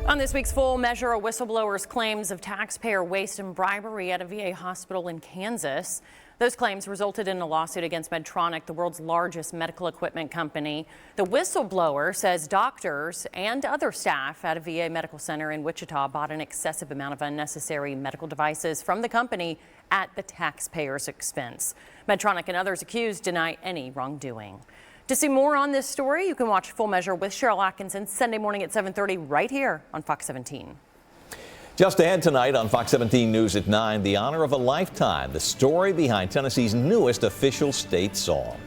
On this week's Full Measure, a whistleblower's claims of taxpayer waste and bribery at a VA hospital in Kansas. Those claims resulted in a lawsuit against Medtronic, the world's largest medical equipment company. The whistleblower says doctors and other staff at a VA medical center in Wichita bought an excessive amount of unnecessary medical devices from the company at the taxpayer's expense. Medtronic and others accused deny any wrongdoing. To see more on this story, you can watch Full Measure with Cheryl Atkinson Sunday morning at 7:30 right here on Fox 17. Just ahead tonight on Fox 17 News at 9, the honor of a lifetime, the story behind Tennessee's newest official state song.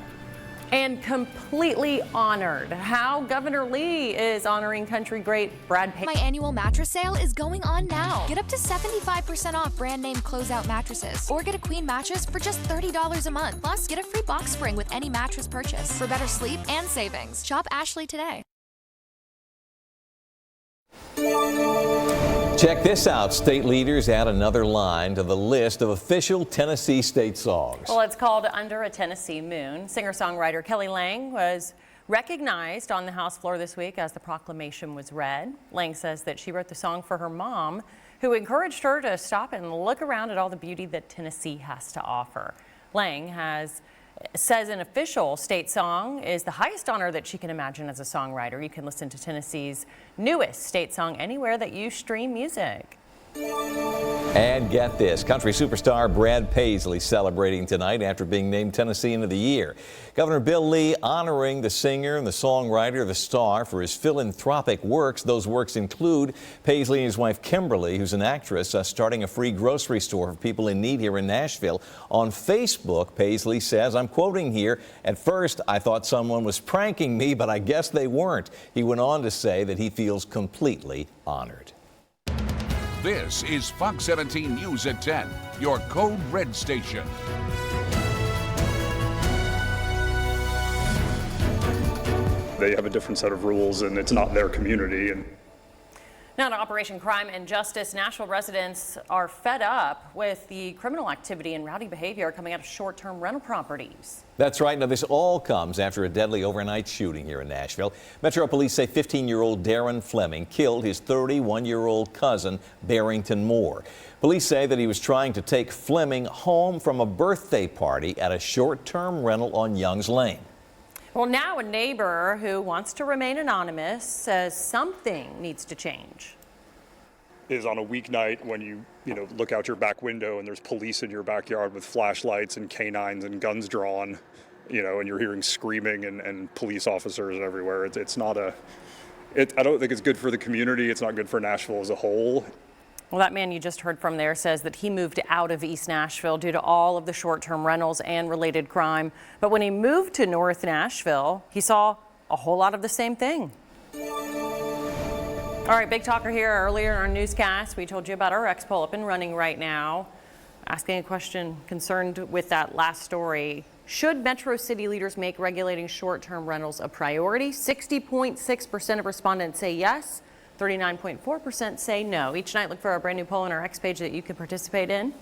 And completely honored how Governor Lee is honoring country great Brad Paisley. My annual mattress sale is going on now. Get up to 75% off brand name closeout mattresses or get a queen mattress for just $30 a month. Plus, get a free box spring with any mattress purchase for better sleep and savings. Shop Ashley today. Check this out. State leaders add another line to the list of official Tennessee state songs. Well, it's called Under a Tennessee Moon. Singer-songwriter Kelly Lang was recognized on the House floor this week as the proclamation was read. Lang says that she wrote the song for her mom, who encouraged her to stop and look around at all the beauty that Tennessee has to offer. Lang says an official state song is the highest honor that she can imagine as a songwriter. You can listen to Tennessee's newest state song anywhere that you stream music. And get this, country superstar Brad Paisley celebrating tonight after being named Tennessean of the Year. Governor Bill Lee honoring the singer and the songwriter, the star, for his philanthropic works. Those works include Paisley and his wife Kimberly, who's an actress, starting a free grocery store for people in need here in Nashville. On Facebook, Paisley says, I'm quoting here, "At first I thought someone was pranking me, but I guess they weren't." He went on to say that he feels completely honored. This is Fox 17 News at 10, your Code Red station. They have a different set of rules, and it's not their community. And now to Operation Crime and Justice, Nashville residents are fed up with the criminal activity and rowdy behavior coming out of short-term rental properties. That's right. Now, this all comes after a deadly overnight shooting here in Nashville. Metro police say 15-year-old Darren Fleming killed his 31-year-old cousin, Barrington Moore. Police say that he was trying to take Fleming home from a birthday party at a short-term rental on Youngs Lane. Well, now a neighbor who wants to remain anonymous says something needs to change. is on a weeknight when you look out your back window and there's police in your backyard with flashlights and canines and guns drawn, and you're hearing screaming and police officers everywhere. It's not I don't think it's good for the community. It's not good for Nashville as a whole. Well, that man you just heard from there says that he moved out of East Nashville due to all of the short-term rentals and related crime. But when he moved to North Nashville, he saw a whole lot of the same thing. All right, big talker here. Earlier in our newscast, we told you about our X poll up and running right now. Asking a question concerned with that last story. Should Metro City leaders make regulating short-term rentals a priority? 60.6% of respondents say yes. 39.4% say no. Each night, look for our brand new poll on our X page that you can participate in.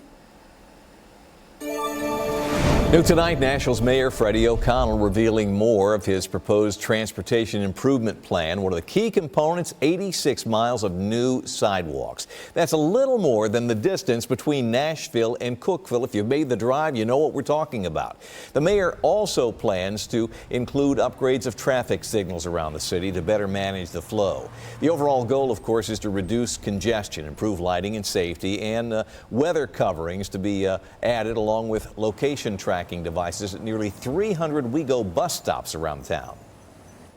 New tonight, Nashville's Mayor Freddie O'Connell revealing more of his proposed transportation improvement plan. One of the key components, 86 miles of new sidewalks. That's a little more than the distance between Nashville and Cookeville. If you've made the drive, you know what we're talking about. The mayor also plans to include upgrades of traffic signals around the city to better manage the flow. The overall goal, of course, is to reduce congestion, improve lighting and safety, and weather coverings to be added along with location tracking devices at nearly 300 WeGo bus stops around town.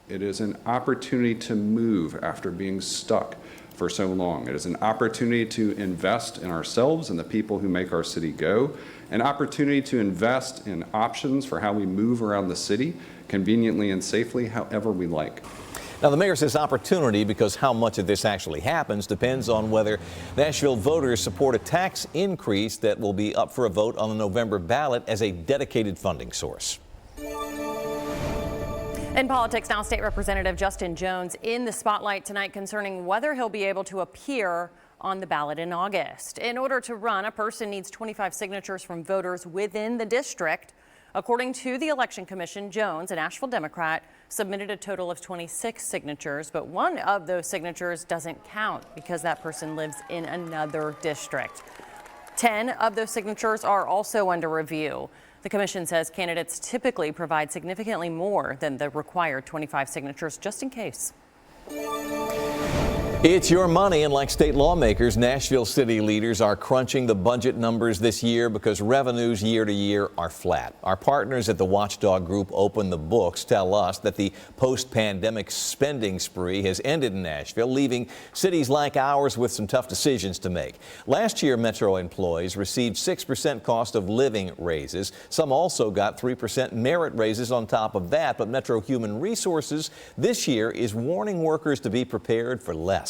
It is an opportunity to move after being stuck for so long. It is an opportunity to invest in ourselves and the people who make our city go, an opportunity to invest in options for how we move around the city conveniently and safely however we like. Now, the mayor says opportunity because how much of this actually happens depends on whether Nashville voters support a tax increase that will be up for a vote on the November ballot as a dedicated funding source. In politics now, State Representative Justin Jones in the spotlight tonight concerning whether he'll be able to appear on the ballot in August. In order to run, a person needs 25 signatures from voters within the district. According to the Election Commission, Jones, a Nashville Democrat, submitted a total of 26 signatures, but one of those signatures doesn't count because that person lives in another district. 10 of those signatures are also under review. The commission says candidates typically provide significantly more than the required 25 signatures just in case. It's your money, and like state lawmakers, Nashville city leaders are crunching the budget numbers this year because revenues year to year are flat. Our partners at the Watchdog Group Open the Books tell us that the post-pandemic spending spree has ended in Nashville, leaving cities like ours with some tough decisions to make. Last year, Metro employees received 6% cost of living raises. Some also got 3% merit raises on top of that, but Metro Human Resources this year is warning workers to be prepared for less.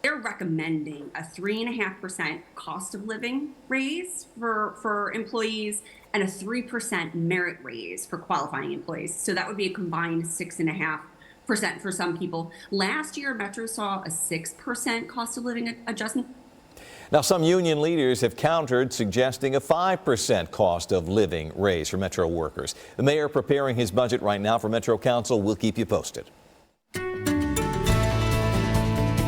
They're recommending a 3.5% cost of living raise for employees and a 3% merit raise for qualifying employees. So that would be a combined 6.5% for some people. Last year, Metro saw a 6% cost of living adjustment. Now, some union leaders have countered, suggesting a 5% cost of living raise for Metro workers. The mayor preparing his budget right now for Metro Council. We'll keep you posted.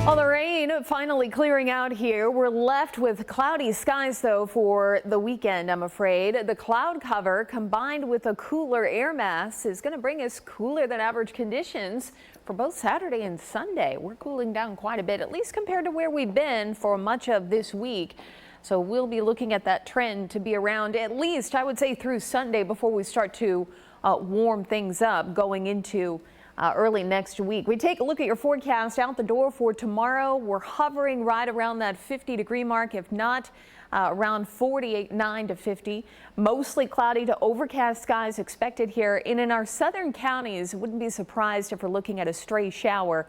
Well, the rain finally clearing out here. We're left with cloudy skies, though, for the weekend, I'm afraid. The cloud cover combined with a cooler air mass is going to bring us cooler than average conditions for both Saturday and Sunday. We're cooling down quite a bit, at least compared to where we've been for much of this week. So we'll be looking at that trend to be around at least, I would say, through Sunday before we start to warm things up going into early next week. We take a look at your forecast out the door for tomorrow. We're hovering right around that 50-degree mark, if not around 49 to 50. Mostly cloudy to overcast skies expected here. And in our southern counties, wouldn't be surprised if we're looking at a stray shower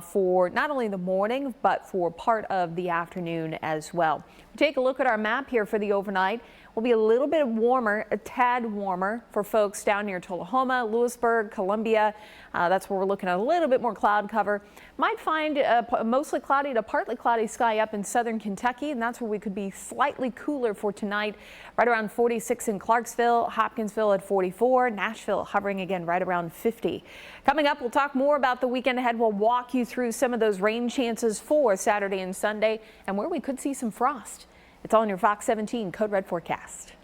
for not only the morning, but for part of the afternoon as well. We take a look at our map here for the overnight. Will be a little bit warmer, a tad warmer for folks down near Tullahoma, Lewisburg, Columbia. That's where we're looking at a little bit more cloud cover. Might find a mostly cloudy to partly cloudy sky up in southern Kentucky, and that's where we could be slightly cooler for tonight, right around 46 in Clarksville, Hopkinsville at 44, Nashville hovering again right around 50. Coming up, we'll talk more about the weekend ahead. We'll walk you through some of those rain chances for Saturday and Sunday and where we could see some frost. It's all in your Fox 17 Code Red forecast.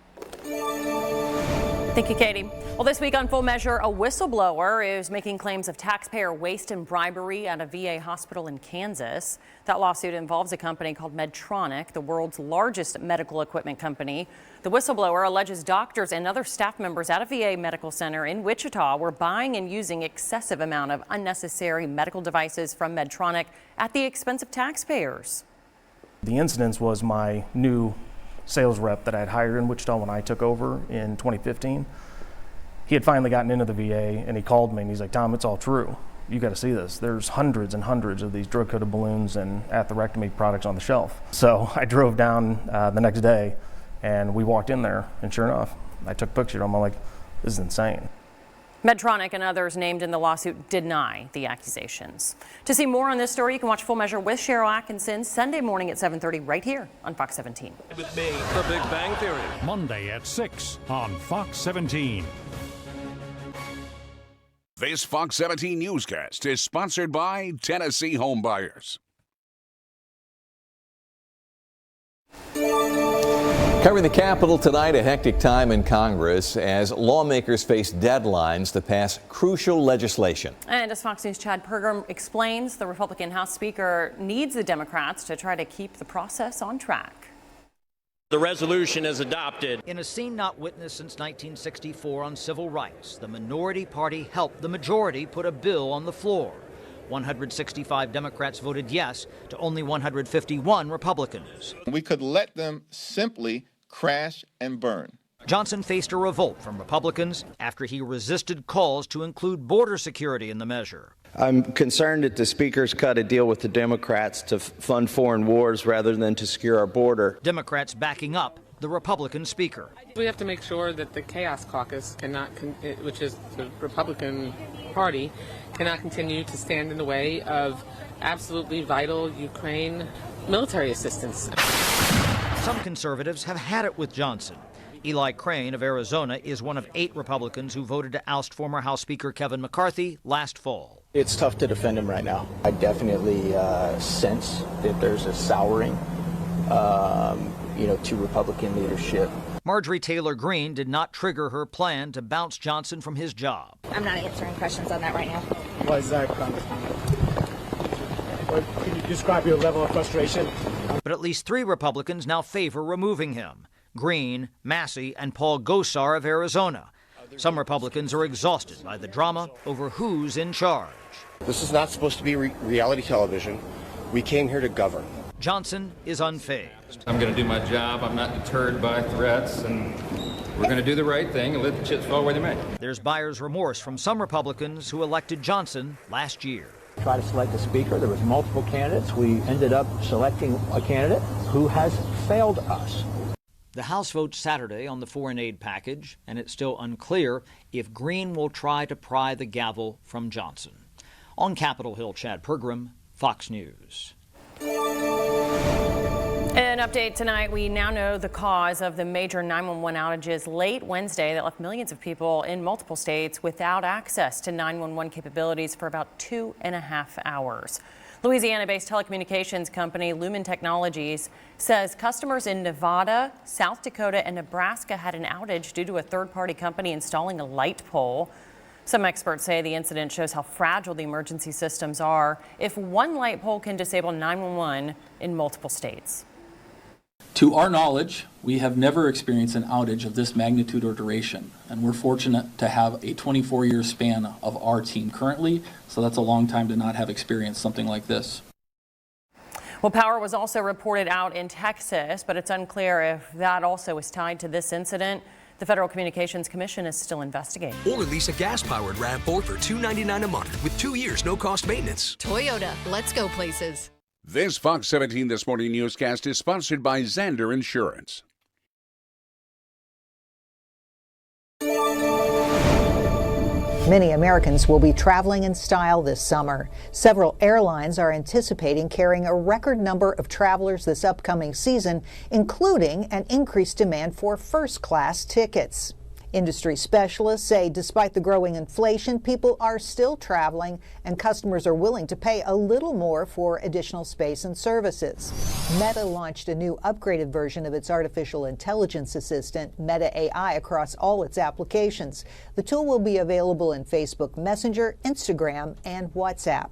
Thank you, Katie. Well, this week on Full Measure, a whistleblower is making claims of taxpayer waste and bribery at a VA hospital in Kansas. That lawsuit involves a company called Medtronic, the world's largest medical equipment company. The whistleblower alleges doctors and other staff members at a VA medical center in Wichita were buying and using excessive amount of unnecessary medical devices from Medtronic at the expense of taxpayers. The incident was my new sales rep that I had hired in Wichita when I took over in 2015. He had finally gotten into the VA and he called me and he's like, Tom, it's all true. You got to see this. There's hundreds and hundreds of these drug-coated balloons and atherectomy products on the shelf. So I drove down the next day and we walked in there and sure enough, I took pictures of them. I'm like, this is insane. Medtronic and others named in the lawsuit deny the accusations. To see more on this story, you can watch Full Measure with Cheryl Atkinson Sunday morning at 7:30 right here on Fox 17. With me, The Big Bang Theory. Monday at 6 on Fox 17. This Fox 17 newscast is sponsored by Tennessee Home Buyers. Covering the Capitol tonight, a hectic time in Congress as lawmakers face deadlines to pass crucial legislation. And as Fox News' Chad Pergram explains, the Republican House Speaker needs the Democrats to try to keep the process on track. The resolution is adopted. In a scene not witnessed since 1964 on civil rights, the minority party helped the majority put a bill on the floor. 165 Democrats voted yes to only 151 Republicans. We could let them simply crash and burn. Johnson faced a revolt from Republicans after he resisted calls to include border security in the measure. I'm concerned that the Speaker's cut a deal with the Democrats to fund foreign wars rather than to secure our border. Democrats backing up the Republican speaker. We have to make sure that the Chaos Caucus which is the Republican Party, cannot continue to stand in the way of absolutely vital Ukraine military assistance. Some conservatives have had it with Johnson. Eli Crane of Arizona is one of 8 Republicans who voted to oust former House Speaker Kevin McCarthy last fall. It's tough to defend him right now. I definitely sense that there's a souring, to Republican leadership. Marjorie Taylor Greene did not trigger her plan to bounce Johnson from his job. I'm not answering questions on that right now. Why is that, Congressman? Can you describe your level of frustration? But at least 3 Republicans now favor removing him: Greene, Massey, and Paul Gosar of Arizona. Some Republicans are exhausted by the drama over who's in charge. This is not supposed to be reality television. We came here to govern. Johnson is unfazed. I'm going to do my job. I'm not deterred by threats, and we're going to do the right thing and let the chips fall where they may. There's buyer's remorse from some Republicans who elected Johnson last year. Try to select a speaker. There was multiple candidates. We ended up selecting a candidate who has failed us. The House votes Saturday on the foreign aid package, and it's still unclear if Greene will try to pry the gavel from Johnson. On Capitol Hill, Chad Pergram, Fox News. An update tonight. We now know the cause of the major 911 outages late Wednesday that left millions of people in multiple states without access to 911 capabilities for about 2.5 hours. Louisiana-based telecommunications company Lumen Technologies says customers in Nevada, South Dakota, and Nebraska had an outage due to a third-party company installing a light pole. Some experts say the incident shows how fragile the emergency systems are if one light pole can disable 911 in multiple states. To our knowledge, we have never experienced an outage of this magnitude or duration, and we're fortunate to have a 24-year span of our team currently, so that's a long time to not have experienced something like this. Well, power was also reported out in Texas, but it's unclear if that also is tied to this incident. The Federal Communications Commission is still investigating. Or lease a gas-powered RAV4 for $299 a month with 2 years no-cost maintenance. Toyota, let's go places. This Fox 17 This Morning newscast is sponsored by Zander Insurance. Many Americans will be traveling in style this summer. Several airlines are anticipating carrying a record number of travelers this upcoming season, including an increased demand for first-class tickets. Industry specialists say despite the growing inflation, people are still traveling and customers are willing to pay a little more for additional space and services. Meta launched a new upgraded version of its artificial intelligence assistant, Meta AI, across all its applications. The tool will be available in Facebook Messenger, Instagram, and WhatsApp.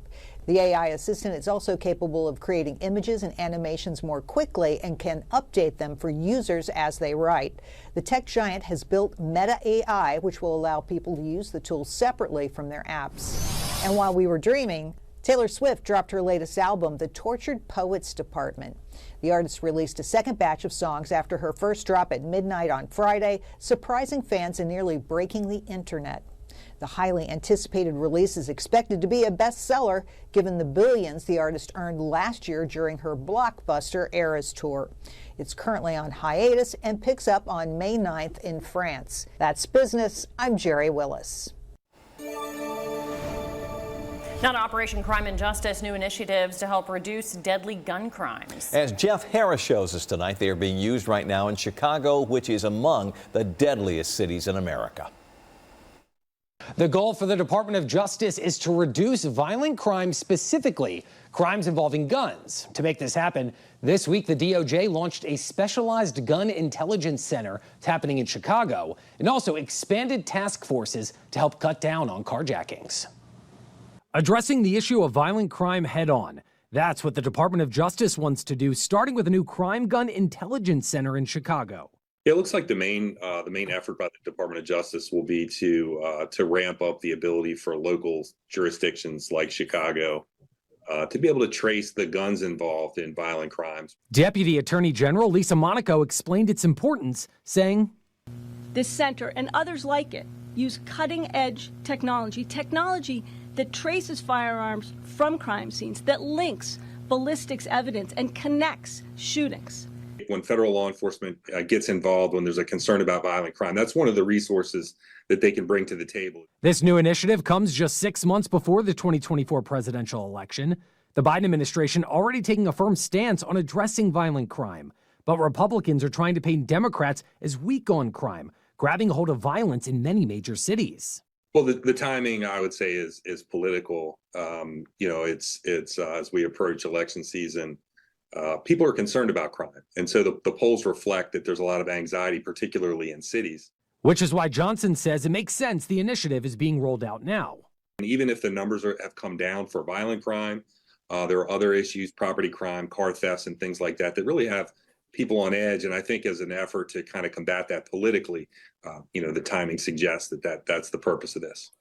The AI assistant is also capable of creating images and animations more quickly and can update them for users as they write. The tech giant has built Meta AI, which will allow people to use the tool separately from their apps. And while we were dreaming, Taylor Swift dropped her latest album, The Tortured Poets Department. The artist released a second batch of songs after her first drop at midnight on Friday, surprising fans and nearly breaking the internet. The highly anticipated release is expected to be a bestseller, given the billions the artist earned last year during her blockbuster Eras tour. It's currently on hiatus and picks up on May 9th in France. That's business. I'm Jerry Willis. Now to Operation Crime and Justice, new initiatives to help reduce deadly gun crimes. As Jeff Harris shows us tonight, they are being used right now in Chicago, which is among the deadliest cities in America. The goal for the Department of Justice is to reduce violent crime, specifically crimes involving guns. To make this happen, this week the DOJ launched a specialized gun intelligence center. It's happening in Chicago, and also expanded task forces to help cut down on carjackings. Addressing the issue of violent crime head on. That's what the Department of Justice wants to do, starting with a new crime gun intelligence center in Chicago. It looks like the main effort by the Department of Justice will be to ramp up the ability for local jurisdictions like Chicago to be able to trace the guns involved in violent crimes. Deputy Attorney General Lisa Monaco explained its importance, saying, "This center and others like it use cutting-edge technology that traces firearms from crime scenes, that links ballistics evidence and connects shootings." when federal law enforcement gets involved, when there's a concern about violent crime, that's one of the resources that they can bring to the table. This new initiative comes just 6 months before the 2024 presidential election. The Biden administration already taking a firm stance on addressing violent crime. But Republicans are trying to paint Democrats as weak on crime, grabbing a hold of violence in many major cities. Well, the timing, I would say, is political. It's as we approach election season, people are concerned about crime. And so the polls reflect that there's a lot of anxiety, particularly in cities. Which is why Johnson says it makes sense the initiative is being rolled out now. And even if the numbers have come down for violent crime, there are other issues, property crime, car thefts, and things like that really have people on edge. And I think as an effort to kind of combat that politically, the timing suggests that's the purpose of this.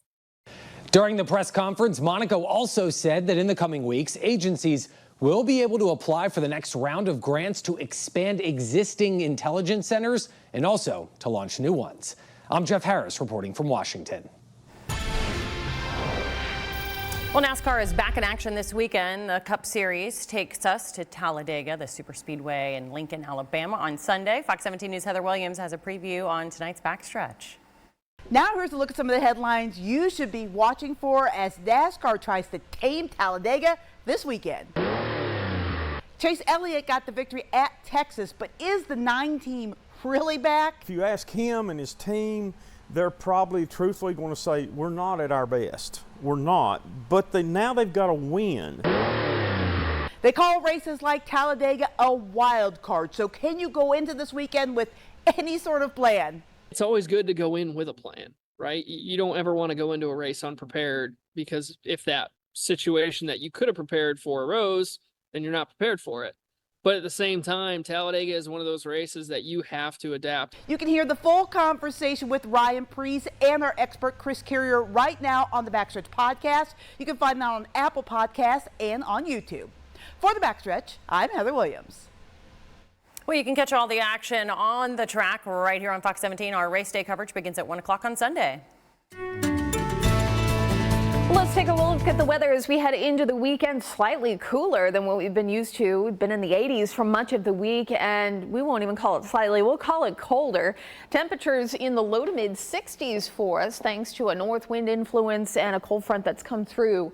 During the press conference, Monaco also said that in the coming weeks, agencies will be able to apply for the next round of grants to expand existing intelligence centers and also to launch new ones. I'm Jeff Harris reporting from Washington. Well, NASCAR is back in action this weekend. The Cup Series takes us to Talladega, the superspeedway in Lincoln, Alabama on Sunday. Fox 17 News' Heather Williams has a preview on tonight's backstretch. Now here's a look at some of the headlines you should be watching for as NASCAR tries to tame Talladega this weekend. Chase Elliott got the victory at Texas, but is the 9 team really back? If you ask him and his team, they're probably truthfully going to say, we're not at our best. We're not, but now they've got to win. They call races like Talladega a wild card. So can you go into this weekend with any sort of plan? It's always good to go in with a plan, right? You don't ever want to go into a race unprepared, because if that situation that you could have prepared for arose, then you're not prepared for it. But at the same time, Talladega is one of those races that you have to adapt. You can hear the full conversation with Ryan Preece and our expert Chris Carrier right now on the Backstretch podcast. You can find that on Apple Podcasts and on YouTube. For the Backstretch, I'm Heather Williams. Well, you can catch all the action on the track right here on Fox 17. Our race day coverage begins at 1 o'clock on Sunday. Let's take a look at the weather as we head into the weekend. Slightly cooler than what we've been used to. We've been in the 80s for much of the week, and we won't even call it slightly. We'll call it colder. Temperatures in the low to mid 60s for us, thanks to a north wind influence and a cold front that's come through.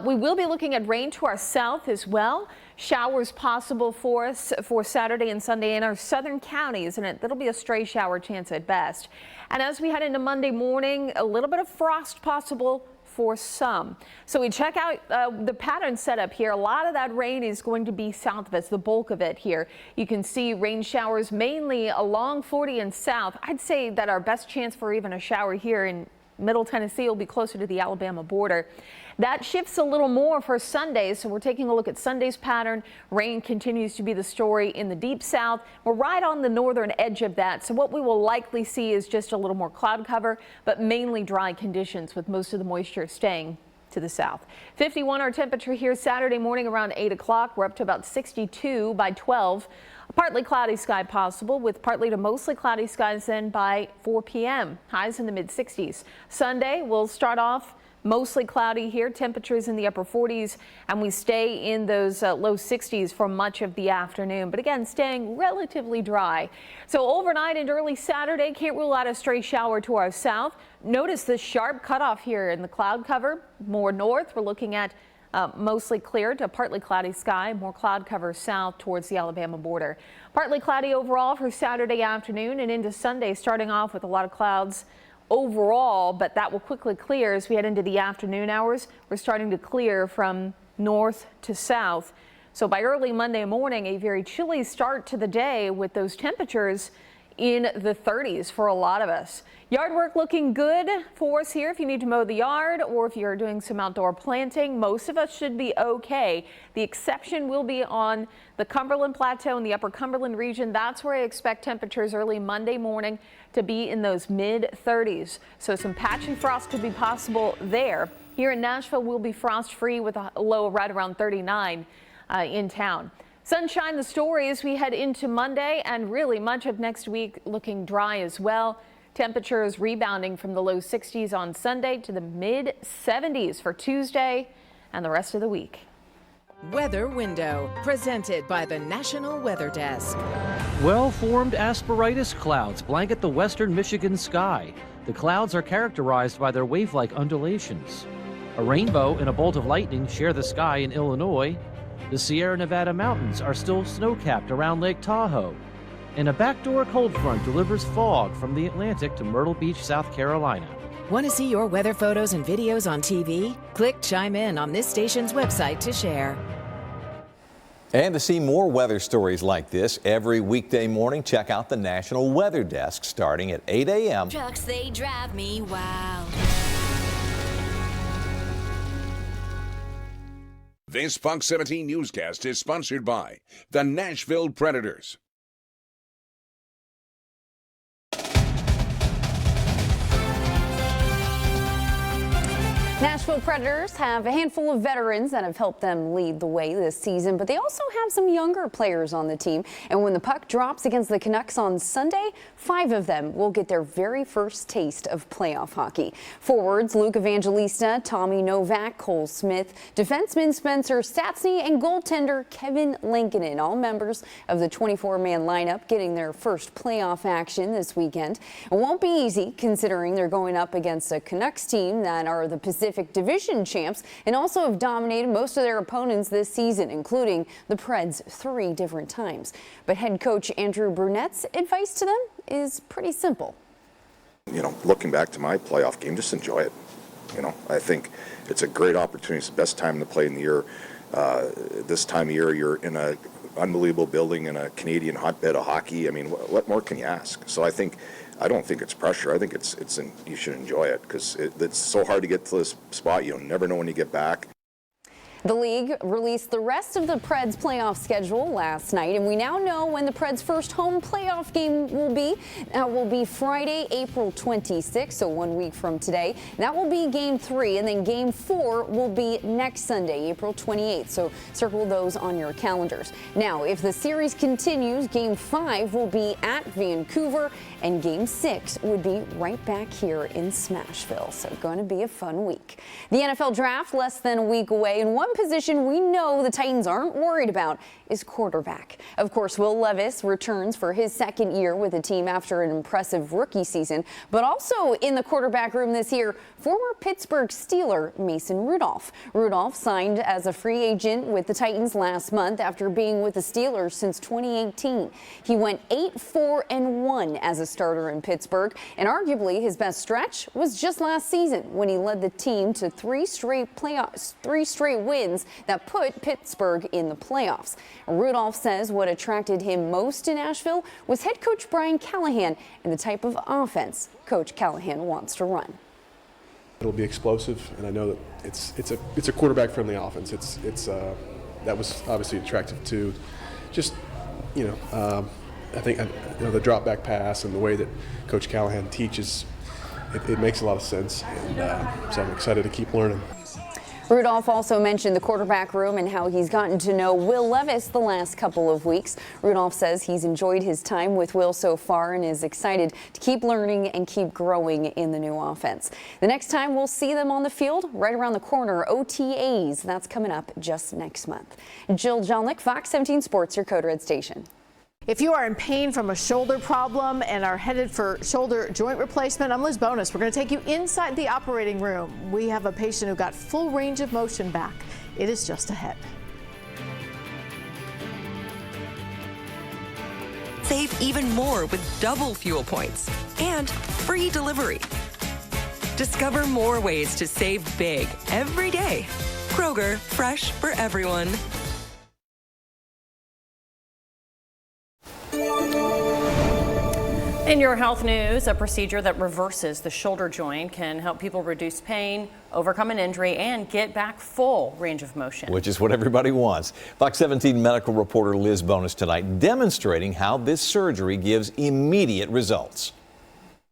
We will be looking at rain to our south as well. Showers possible for us for Saturday and Sunday in our southern counties, and that'll be a stray shower chance at best. And as we head into Monday morning, a little bit of frost possible for some. So we check out the pattern setup here. A lot of that rain is going to be south of us, the bulk of it here. You can see rain showers mainly along 40 and south. I'd say that our best chance for even a shower here in Middle Tennessee will be closer to the Alabama border. That shifts a little more for Sunday, so we're taking a look at Sunday's pattern. Rain continues to be the story in the deep south. We're right on the northern edge of that, so what we will likely see is just a little more cloud cover, but mainly dry conditions with most of the moisture staying to the south. 51 our temperature here Saturday morning around 8 o'clock. We're up to about 62 by 12. A partly cloudy sky possible with partly to mostly cloudy skies then by 4 p.m. Highs in the mid 60s. Sunday we'll start off mostly cloudy here, temperatures in the upper 40s, and we stay in those low 60s for much of the afternoon, but again staying relatively dry. So overnight and early Saturday, can't rule out a stray shower to our south. Notice the sharp cutoff here in the cloud cover. More north, we're looking at mostly clear to partly cloudy sky, more cloud cover south towards the Alabama border. Partly cloudy overall for Saturday afternoon and into Sunday, starting off with a lot of clouds overall, but that will quickly clear as we head into the afternoon hours. We're starting to clear from north to south. So by early Monday morning, a very chilly start to the day with those temperatures in the 30s for a lot of us. Yard work looking good for us here if you need to mow the yard or if you're doing some outdoor planting. Most of us should be okay. The exception will be on the Cumberland Plateau and the upper Cumberland region. That's where I expect temperatures early Monday morning to be in those mid 30s. So some patchy frost could be possible there. Here in Nashville, we'll be frost free with a low right around 39 in town. Sunshine the story as we head into Monday and really much of next week looking dry as well. Temperatures rebounding from the low 60s on Sunday to the mid 70s for Tuesday and the rest of the week. Weather Window, presented by the National Weather Desk. Well-formed asperitus clouds blanket the western Michigan sky. The clouds are characterized by their wave-like undulations. A rainbow and a bolt of lightning share the sky in Illinois. The Sierra Nevada mountains are still snow-capped around Lake Tahoe. And a backdoor cold front delivers fog from the Atlantic to Myrtle Beach, South Carolina. Want to see your weather photos and videos on TV? Click Chime In on this station's website to share. And to see more weather stories like this every weekday morning, check out the National Weather Desk starting at 8 a.m. Trucks, they drive me wild. This Fox 17 newscast is sponsored by the Nashville Predators. Nashville Predators have a handful of veterans that have helped them lead the way this season, but they also have some younger players on the team. And when the puck drops against the Canucks on Sunday, 5 of them will get their very first taste of playoff hockey. Forwards Luke Evangelista, Tommy Novak, Cole Smith, defenseman Spencer Stastny, and goaltender Kevin Lankinen, all members of the 24-man lineup, getting their first playoff action this weekend. It won't be easy considering they're going up against a Canucks team that are the Pacific Division champs and also have dominated most of their opponents this season, including the Preds 3 different times. But head coach Andrew Brunette's advice to them is pretty simple. You know, looking back to my playoff game, just enjoy it. You know, I think it's a great opportunity. It's the best time to play in the year. This time of year, you're in an unbelievable building in a Canadian hotbed of hockey. I mean, what more can you ask? So I don't think it's pressure. I think you should enjoy it because it's so hard to get to this spot. You never know when you get back. The league released the rest of the Preds playoff schedule last night, and we now know when the Preds' first home playoff game will be. That will be Friday, April 26th, so 1 week from today. That will be Game 3, and then Game 4 will be next Sunday, April 28th, so circle those on your calendars. Now, if the series continues, Game 5 will be at Vancouver, and Game 6 would be right back here in Smashville, so going to be a fun week. The NFL Draft less than a week away, and one position we know the Titans aren't worried about is quarterback. Of course, Will Levis returns for his second year with the team after an impressive rookie season, but also in the quarterback room this year, former Pittsburgh Steeler Mason Rudolph. Rudolph signed as a free agent with the Titans last month after being with the Steelers since 2018. He went 8-4-1 as a starter in Pittsburgh, and arguably his best stretch was just last season when he led the team to 3 straight wins that put Pittsburgh in the playoffs. Rudolph says what attracted him most to Nashville was head coach Brian Callahan and the type of offense Coach Callahan wants to run. It'll be explosive, and I know that it's a quarterback-friendly offense. That was obviously attractive to just I think the drop back pass and the way that Coach Callahan teaches, it makes a lot of sense, and so I'm excited to keep learning. Rudolph also mentioned the quarterback room and how he's gotten to know Will Levis the last couple of weeks. Rudolph says he's enjoyed his time with Will so far and is excited to keep learning and keep growing in the new offense. The next time we'll see them on the field, right around the corner, OTAs. That's coming up just next month. Jill Jolnick, Fox 17 Sports, your Code Red station. If you are in pain from a shoulder problem and are headed for shoulder joint replacement, I'm Liz Bonus. We're going to take you inside the operating room. We have a patient who got full range of motion back. It is just ahead. Save even more with double fuel points and free delivery. Discover more ways to save big every day. Kroger, fresh for everyone. In your health news, a procedure that reverses the shoulder joint can help people reduce pain, overcome an injury, and get back full range of motion. Which is what everybody wants. Fox 17 medical reporter Liz Bonus tonight demonstrating how this surgery gives immediate results.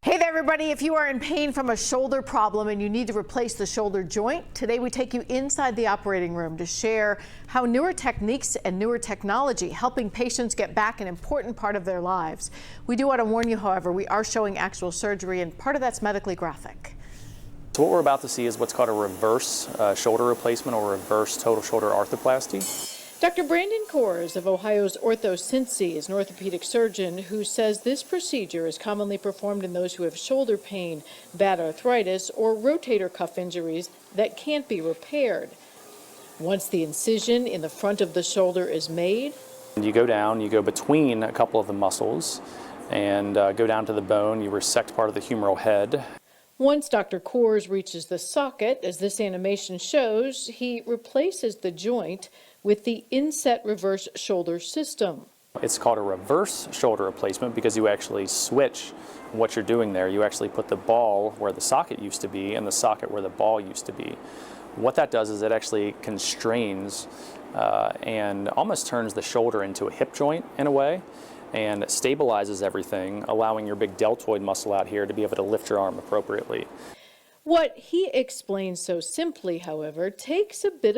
Hey there, everybody. If you are in pain from a shoulder problem and you need to replace the shoulder joint, today we take you inside the operating room to share how newer techniques and newer technology helping patients get back an important part of their lives. We do want to warn you, however, we are showing actual surgery, and part of that's medically graphic. So what we're about to see is what's called a reverse shoulder replacement or reverse total shoulder arthroplasty. Dr. Brandon Kors of Ohio's OrthoCincy is an orthopedic surgeon who says this procedure is commonly performed in those who have shoulder pain, bad arthritis, or rotator cuff injuries that can't be repaired. Once the incision in the front of the shoulder is made, you go down, you go between a couple of the muscles and go down to the bone, you resect part of the humeral head. Once Dr. Kors reaches the socket, as this animation shows, he replaces the joint with the inset reverse shoulder system. It's called a reverse shoulder replacement because you actually switch what you're doing there. You actually put the ball where the socket used to be and the socket where the ball used to be. What that does is it actually constrains and almost turns the shoulder into a hip joint in a way, and stabilizes everything, allowing your big deltoid muscle out here to be able to lift your arm appropriately. What he explains so simply, however, takes a bit of